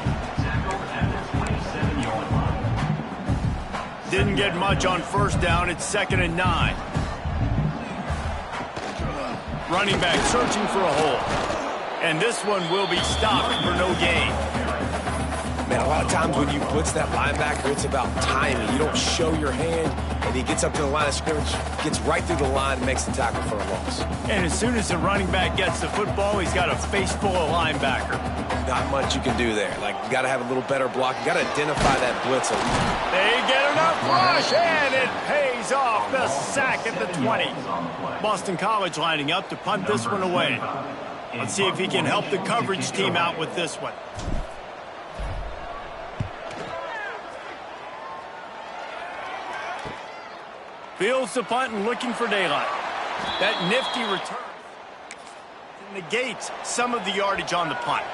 Didn't get much on 1st down. It's 2nd and 9. Running back searching for a hole. And this one will be stopped for no gain. Man, a lot of times when you blitz that linebacker, it's about timing. You don't show your hand, and he gets up to the line of scrimmage, gets right through the line, and makes the tackle for a loss. And as soon as the running back gets the football, he's got a face full of linebacker. Not much you can do there. Like, you got to have a little better block. You got to identify that blitzer. They get enough rush, and it pays off. The sack at the 20. Boston College lining up to punt this one away. Let's see if he can help the coverage team out with this one. Fields the punt and looking for daylight. That nifty return negates some of the yardage on the punt.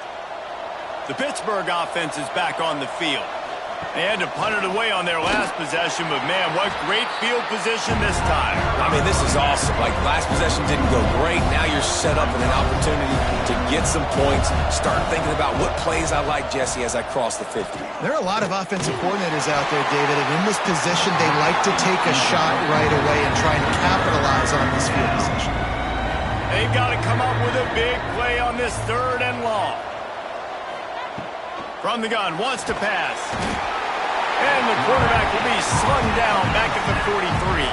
The Pittsburgh offense is back on the field. They had to punt it away on their last possession, but man, what great field position this time. I mean, this is awesome. Like, last possession didn't go great. Now you're set up in an opportunity to get some points. Start thinking about what plays I like, Jesse, as I cross the 50. There are a lot of offensive coordinators out there, David, and in this position, they like to take a shot right away and try and capitalize on this field position. They've got to come up with a big play on this 3rd and long. From the gun, wants to pass. And the quarterback will be slung down back at the 43.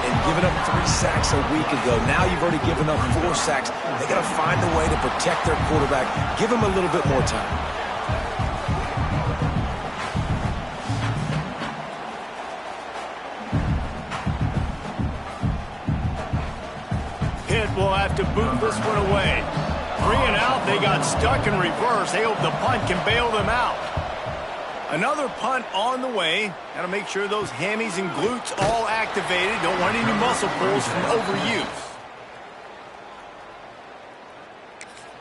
And giving up 3 sacks a week ago. Now you've already given up 4 sacks. They got to find a way to protect their quarterback. Give him a little bit more time. Pitt will have to boot this one away. 3 and out, they got stuck in reverse. They hope the punt can bail them out. Another punt on the way. Got to make sure those hammies and glutes all activated. Don't want any muscle pulls from overuse.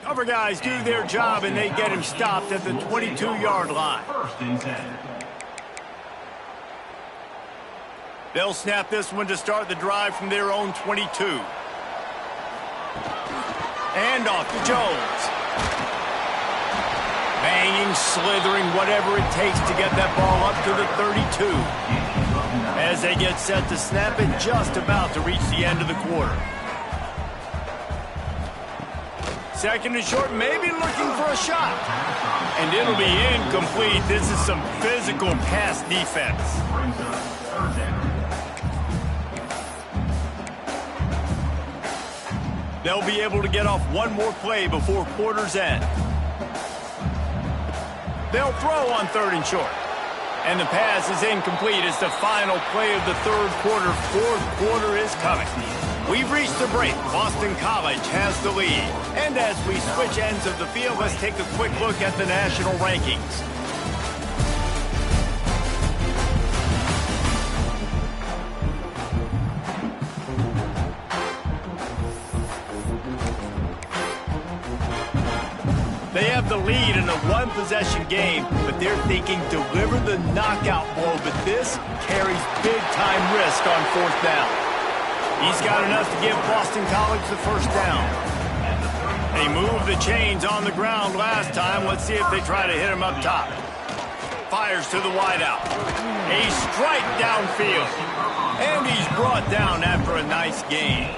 Cover guys do their job, and they get him stopped at the 22-yard line. 1st and 10. They'll snap this one to start the drive from their own 22. And off to Jones. Banging, slithering, whatever it takes to get that ball up to the 32. As they get set to snap it, just about to reach the end of the quarter. 2nd and short, maybe looking for a shot. And it'll be incomplete. This is some physical pass defense. Brings up 3rd down. They'll be able to get off one more play before quarter's end. They'll throw on 3rd and short. And the pass is incomplete. It's the final play of the 3rd quarter. 4th quarter is coming. We've reached the break. Boston College has the lead. And as we switch ends of the field, let's take a quick look at the national rankings. They have the lead in a 1-possession game, but they're thinking deliver the knockout blow, but this carries big-time risk on 4th down. He's got enough to give Boston College the 1st down. They moved the chains on the ground last time. Let's see if they try to hit him up top. Fires to the wideout. A strike downfield. And he's brought down after a nice gain.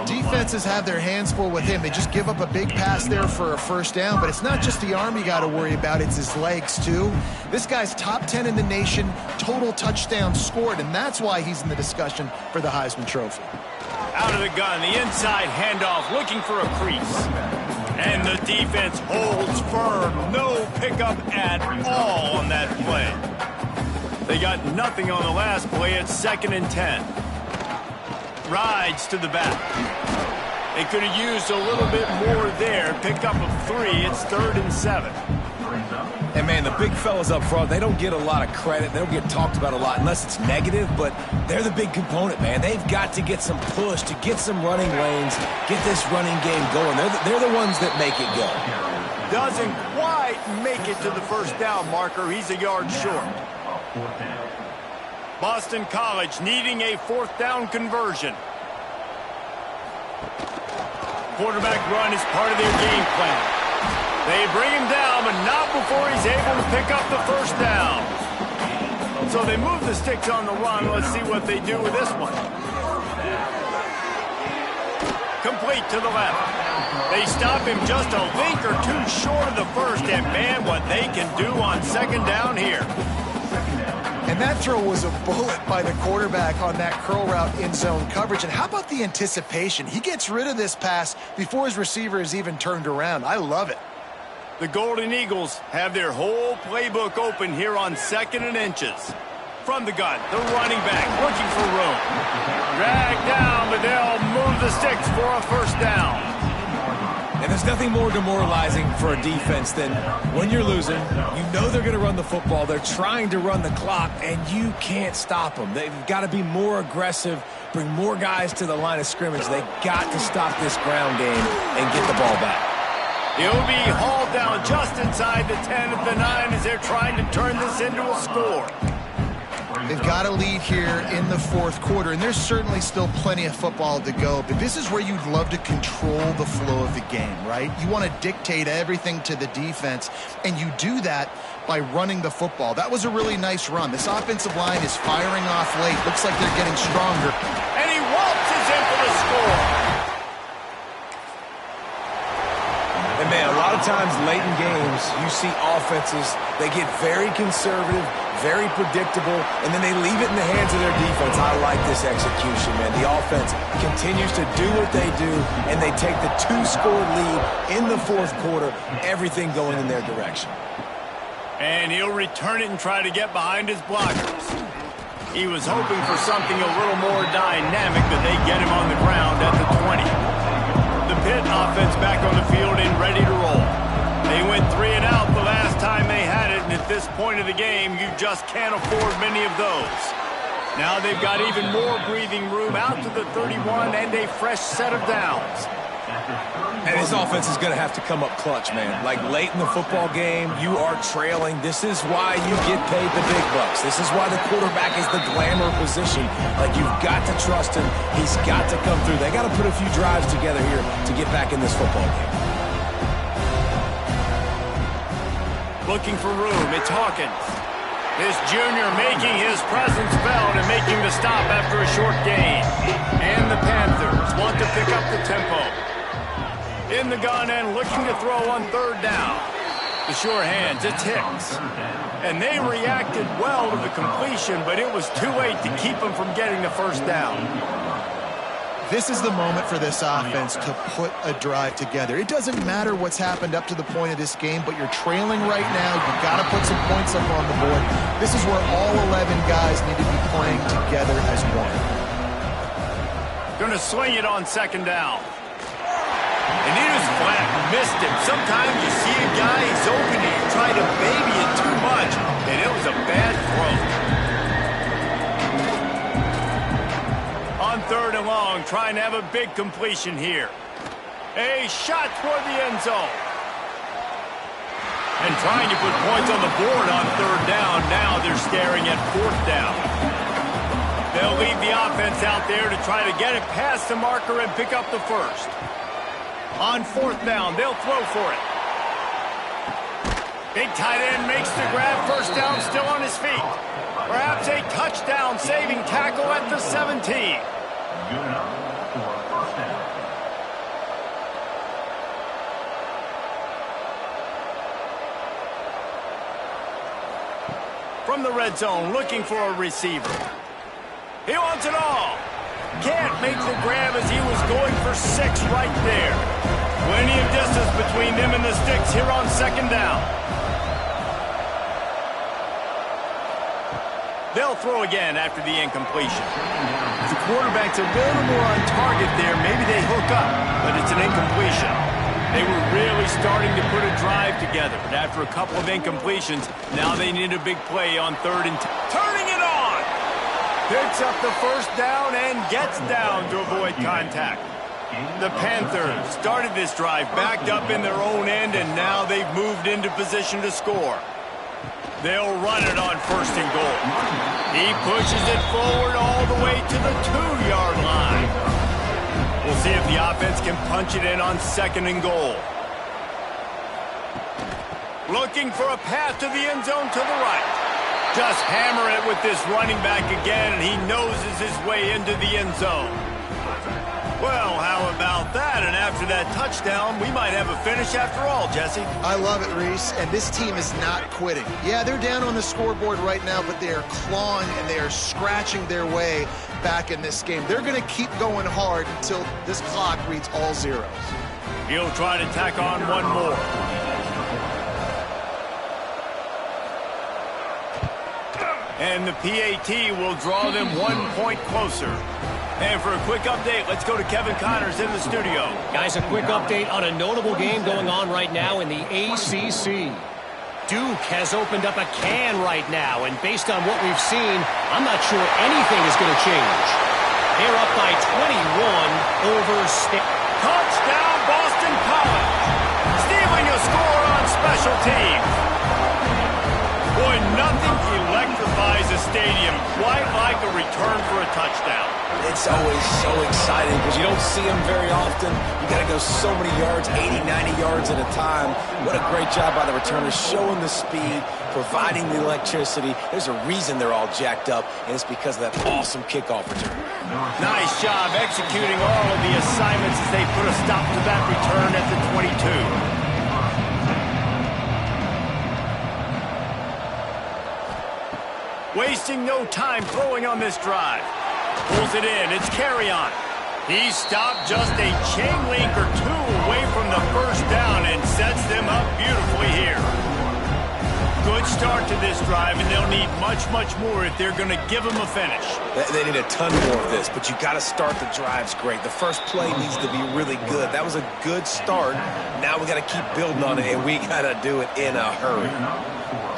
Defenses have their hands full with him. They just give up a big pass there for a 1st down, but it's not just the arm you got to worry about, it's his legs too. This guy's top 10 in the nation, total touchdowns scored, and that's why he's in the discussion for the Heisman Trophy. Out of the gun, the inside handoff, looking for a crease. And the defense holds firm. No pickup at all on that play. They got nothing on the last play. It's 2nd and 10. Rides to the back. They could have used a little bit more there. Pick up of 3. It's 3rd and 7. And, man, the big fellas up front, they don't get a lot of credit. They don't get talked about a lot unless it's negative, but they're the big component, man. They've got to get some push, to get some running lanes, get this running game going. They're the ones that make it go. Doesn't quite make it to the 1st down marker. He's a yard short. Boston College needing a 4th down conversion. Quarterback run is part of their game plan. They bring him down, but not before he's able to pick up the 1st down. So they move the sticks on the run. Let's see what they do with this one. Complete to the left. They stop him just a link or 2 short of the 1st, and man, what they can do on 2nd down here. And that throw was a bullet by the quarterback on that curl route in zone coverage. And how about the anticipation? He gets rid of this pass before his receiver is even turned around. I love it. The Golden Eagles have their whole playbook open here on 2nd and inches. From the gun, the running back looking for room. Dragged down, but they'll move the sticks for a 1st down. And there's nothing more demoralizing for a defense than when you're losing, you know they're going to run the football, they're trying to run the clock, and you can't stop them. They've got to be more aggressive, bring more guys to the line of scrimmage. They've got to stop this ground game and get the ball back. He'll be hauled down just inside the 10 at the 9 as they're trying to turn this into a score. They've got a lead here in the fourth quarter, and there's certainly still plenty of football to go, but this is where you'd love to control the flow of the game, right? You want to dictate everything to the defense, and you do that by running the football. That was a really nice run. This offensive line is firing off late. Looks like they're getting stronger. And he waltzes in for the score. And man, a lot of times late in games, you see offenses, they get very conservative, very predictable, and then they leave it in the hands of their defense. I like this execution, man. The offense continues to do what they do, and they take the 2-score lead in the fourth quarter, everything going in their direction. And he'll return it and try to get behind his blockers. He was hoping for something a little more dynamic, but they get him on the ground at the 20. The Pitt offense back on the field and ready to roll. They went 3 and out the last time they had it, and at this point of the game, you just can't afford many of those. Now they've got even more breathing room out to the 31 and a fresh set of downs. And this offense is going to have to come up clutch, man. Like late in the football game, you are trailing. This is why you get paid the big bucks. This is why the quarterback is the glamour position. Like, you've got to trust him. He's got to come through. They got to put a few drives together here to get back in this football game. Looking for room, it's Hawkins. This junior making his presence felt and making the stop after a short gain. And the Panthers want to pick up the tempo. In the gun and looking to throw on 3rd down. The sure hands, it's Hicks. And they reacted well to the completion, but it was too late to keep them from getting the first down. This is the moment for this offense to put a drive together. It doesn't matter what's happened up to the point of this game, but you're trailing right now. You've got to put some points up on the board. This is where all 11 guys need to be playing together as one. Gonna swing it on 2nd down. And he just flat missed him. Sometimes you see a guy, he's open and you try to baby it too much, and it was a bad throw. On 3rd and long, trying to have a big completion here. A shot toward the end zone. And trying to put points on the board on 3rd down. Now they're staring at 4th down. They'll leave the offense out there to try to get it past the marker and pick up the first. On 4th down, they'll throw for it. Big tight end makes the grab. 1st down, still on his feet. Perhaps a touchdown saving tackle at the 17. Good enough for a 1st down. From the red zone, looking for a receiver. He wants it all. Can't make the grab as he was going for 6 right there. Plenty of distance between them and the sticks here on 2nd down. They'll throw again after the incompletion. The quarterback's a little more on target there. Maybe they hook up, but it's an incompletion. They were really starting to put a drive together, but after a couple of incompletions, now they need a big play on 3rd and 10. Turning it on! Picks up the 1st down and gets down to avoid contact. The Panthers started this drive backed up in their own end, and now they've moved into position to score. They'll run it on 1st and goal. He pushes it forward all the way to the 2-yard line. We'll see if the offense can punch it in on 2nd and goal. Looking for a path to the end zone to the right. Just hammer it with this running back again, and he noses his way into the end zone. Well, how about that? And after that touchdown, we might have a finish after all, Jesse. I love it, Reese, and this team is not quitting. Yeah, they're down on the scoreboard right now, but they are clawing and they are scratching their way back in this game. They're going to keep going hard until this clock reads all zeros. He'll try to tack on one more. And the PAT will draw them 1 point closer. And for a quick update, let's go to Kevin Connors in the studio. Guys, a quick update on a notable game going on right now in the ACC. Duke has opened up a can right now, and based on what we've seen, I'm not sure anything is going to change. They're up by 21 over Touchdown, Boston College. Stealing a score on special teams. Boy, nothing electrifies a stadium quite like a return for a touchdown. It's always so exciting because you don't see them very often. You got to go so many yards, 80, 90 yards at a time. What a great job by the returners, showing the speed, providing the electricity. There's a reason they're all jacked up, and it's because of that awesome kickoff return. Nice job executing all of the assignments as they put a stop to that return at the 22. Wasting no time throwing on this drive. Pulls it in. It's Carry-On. He stopped just a chain link or two away from the first down and sets them up beautifully here. Good start to this drive, and they'll need much, much more if they're going to give them a finish. They need a ton more of this, but you got to start the drives great. The first play needs to be really good. That was a good start. Now we got to keep building on it, and we got to do it in a hurry.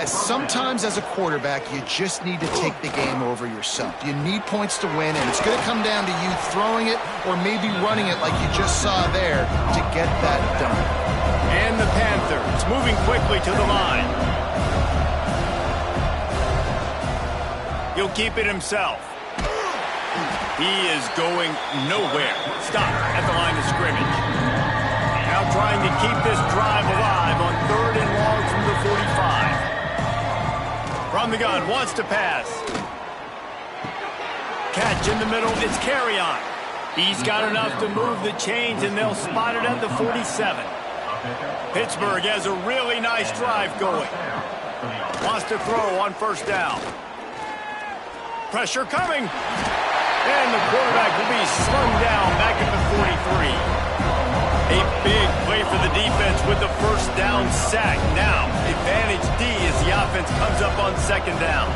Sometimes as a quarterback, you just need to take the game over yourself. You need points to win, and it's going to come down to you throwing it or maybe running it like you just saw there to get that done. And the Panthers moving quickly to the line. He'll keep it himself. He is going nowhere. Stop at the line of scrimmage. Now trying to keep this drive alive on 3rd and long from the 45. From the gun, wants to pass. Catch in the middle, it's Carry-On. He's got enough to move the chains, and they'll spot it at the 47. Pittsburgh has a really nice drive going. Wants to throw on 1st down. Pressure coming. And the quarterback will be slung down back at the 43. A big play for the defense with the 1st down sack. Now, advantage D as the offense comes up on 2nd down.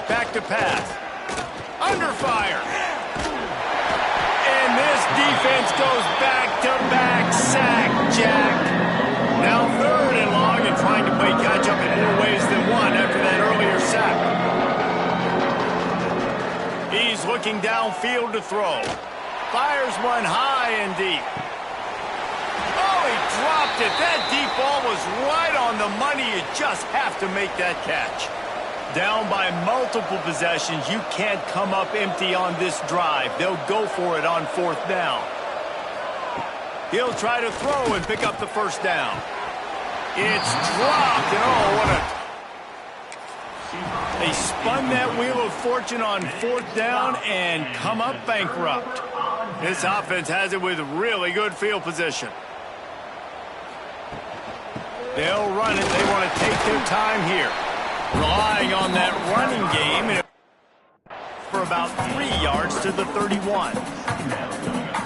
Back to pass. Under fire. And this defense goes back-to-back sack, Jack. Now 3rd and long and trying to play catch-up in more ways than one after that earlier sack. He's looking downfield to throw. Fires one high and deep. Oh, he dropped it. That deep ball was right on the money. You just have to make that catch. Down by multiple possessions. You can't come up empty on this drive. They'll go for it on 4th down. He'll try to throw and pick up the 1st down. It's dropped, and oh, what a... They spun that wheel of fortune on 4th down and come up bankrupt. This offense has it with really good field position. They'll run it. They want to take their time here. Relying on that running game for about 3 yards to the 31.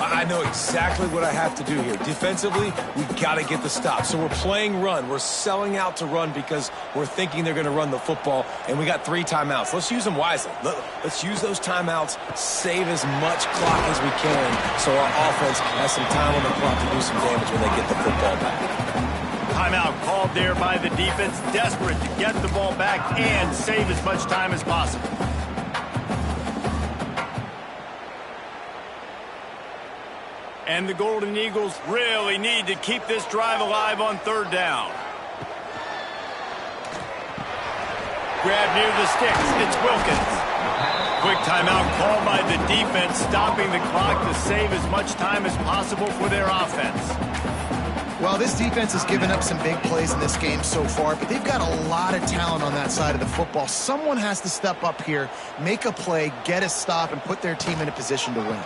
I know exactly what I have to do here. Defensively, we got to get the stop. So we're playing run. We're selling out to run because we're thinking they're going to run the football, and we got 3 timeouts. Let's use them wisely. Let's use those timeouts, save as much clock as we can so our offense has some time on the clock to do some damage when they get the football back. Timeout called there by the defense, desperate to get the ball back and save as much time as possible. And the Golden Eagles really need to keep this drive alive on 3rd down. Grab near the sticks. It's Wilkins. Quick timeout called by the defense, stopping the clock to save as much time as possible for their offense. Well, this defense has given up some big plays in this game so far, but they've got a lot of talent on that side of the football. Someone has to step up here, make a play, get a stop, and put their team in a position to win.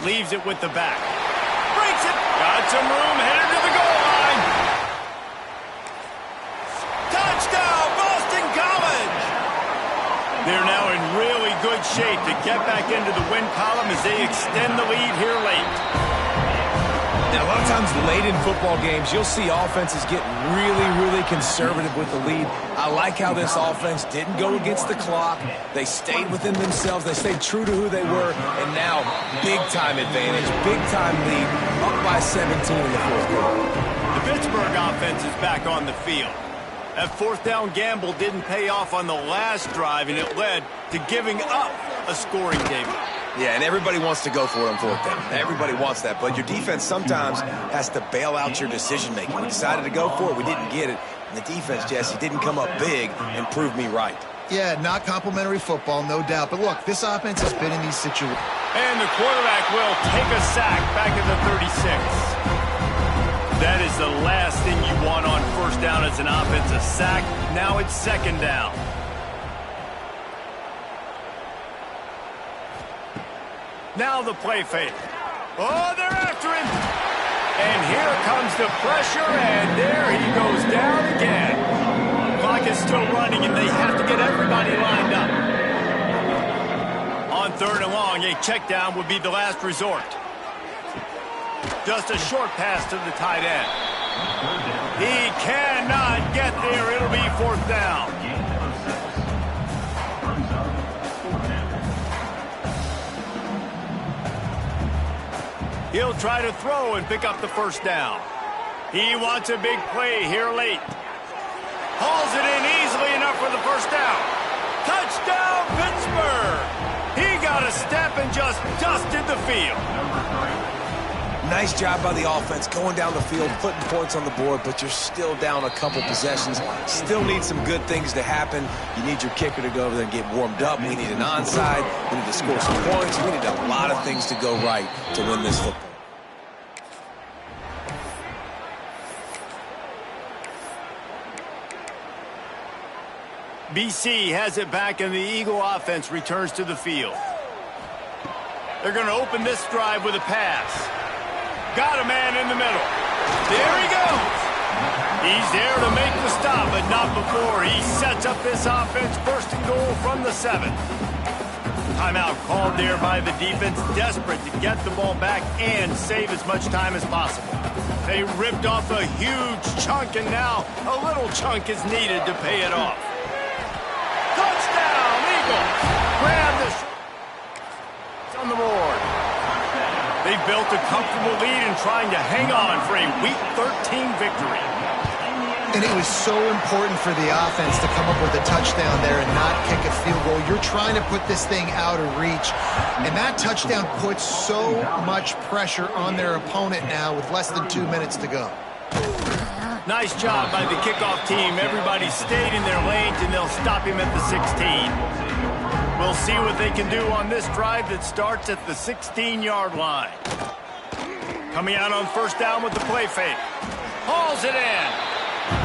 Leaves it with the back. Breaks it. Got some room, headed to the goal line. Touchdown, Boston College! They're now in really good shape to get back into the win column as they extend the lead here late. And a lot of times late in football games, you'll see offenses get really, really conservative with the lead. I like how this offense didn't go against the clock. They stayed within themselves. They stayed true to who they were. And now, big-time advantage, big-time lead, up by 17 in the fourth quarter. The Pittsburgh offense is back on the field. That fourth down gamble didn't pay off on the last drive, and it led to giving up a scoring debut. Yeah, and everybody wants to go for it on fourth down. Everybody wants that, but your defense sometimes has to bail out your decision-making. We decided to go for it. We didn't get it. And the defense, Jesse, didn't come up big and prove me right. Yeah, not complimentary football, no doubt. But look, this offense has been in these situations. And the quarterback will take a sack back at the 36. That is the last thing you want on first down as an offense, a sack. Now it's second down. Now the play fake. Oh, they're after him. And here comes the pressure, and there he goes down again. Clock is still running, and they have to get everybody lined up. On third and long, a check down would be the last resort. Just a short pass to the tight end. He cannot get there. It'll be fourth down. He'll try to throw and pick up the first down. He wants a big play here late. Hauls it in easily enough for the first down. Touchdown, Pittsburgh! He got a step and just dusted the field. Nice job by the offense going down the field, putting points on the board, but you're still down a couple possessions. Still need some good things to happen. You need your kicker to go over there and get warmed up. We need an onside. We need to score some points. We need a lot of things to go right to win this football. BC has it back, and the Eagle offense returns to the field. They're going to open this drive with a pass. Got a man in the middle. There he goes. He's there to make the stop, but not before. He sets up this offense, first and goal from the 7. Timeout called there by the defense, desperate to get the ball back and save as much time as possible. They ripped off a huge chunk, and now a little chunk is needed to pay it off. Touchdown, Eagles! Grab this on the board. They built a comfortable lead and trying to hang on for a Week 13 victory. And it was so important for the offense to come up with a touchdown there and not kick a field goal. You're trying to put this thing out of reach, and that touchdown puts so much pressure on their opponent now with less than 2 minutes to go. Nice job by the kickoff team. Everybody stayed in their lanes, and they'll stop him at the 16. We'll see what they can do on this drive that starts at the 16-yard line. Coming out on first down with the play fake. Hauls it in.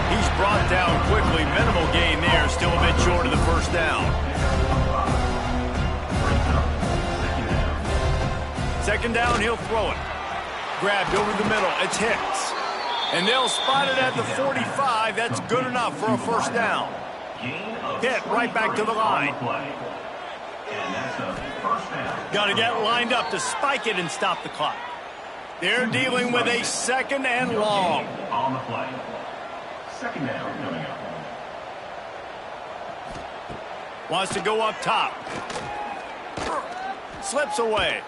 He's brought down quickly. Minimal gain there. Still a bit short of the first down. Second down, he'll throw it. Grabbed over the middle. It's Hicks. And they'll spot it at the 45. That's good enough for a first down. Pitt right back to the line. Got to get lined up to spike it and stop the clock. They're dealing with a second and long. On the play. Second down coming up. Wants to go up top. Slips away.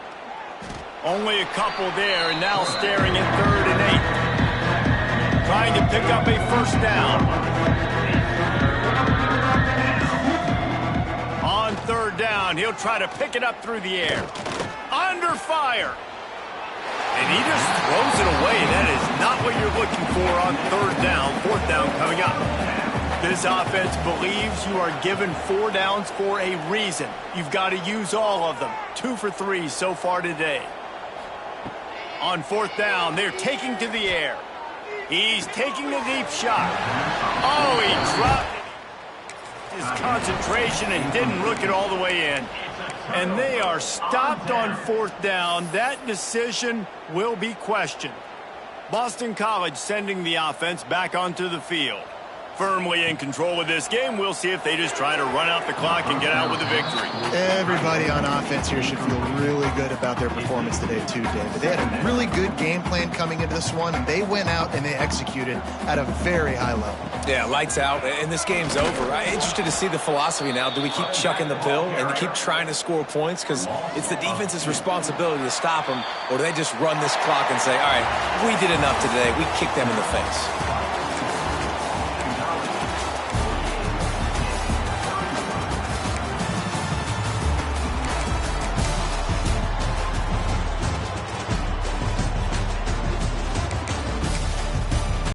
Only a couple there, and now staring at 3rd and 8. Trying to pick up a first down. On 3rd down, he'll try to pick it up through the air. Under fire. And he just throws it away. That is not what you're looking for on 3rd down. 4th down coming up. This offense believes you are given 4 downs for a reason. You've got to use all of them. 2 for 3 so far today. On 4th down, they're taking to the air. He's taking a deep shot. Oh, he dropped his concentration and didn't look it all the way in. And they are stopped on 4th down. That decision will be questioned. Boston College sending the offense back onto the field. Firmly in control of this game. We'll see if they just try to run out the clock and get out with a victory. Everybody on offense here should feel really good about their performance today too, David. They had a really good game plan coming into this one, and they went out and they executed at a very high level. Yeah, lights out, and this game's over. I'm interested to see the philosophy now. Do we keep chucking the pill and to keep trying to score points because it's the defense's responsibility to stop them, or do they just run this clock and say, all right, we did enough today, we kicked them in the face?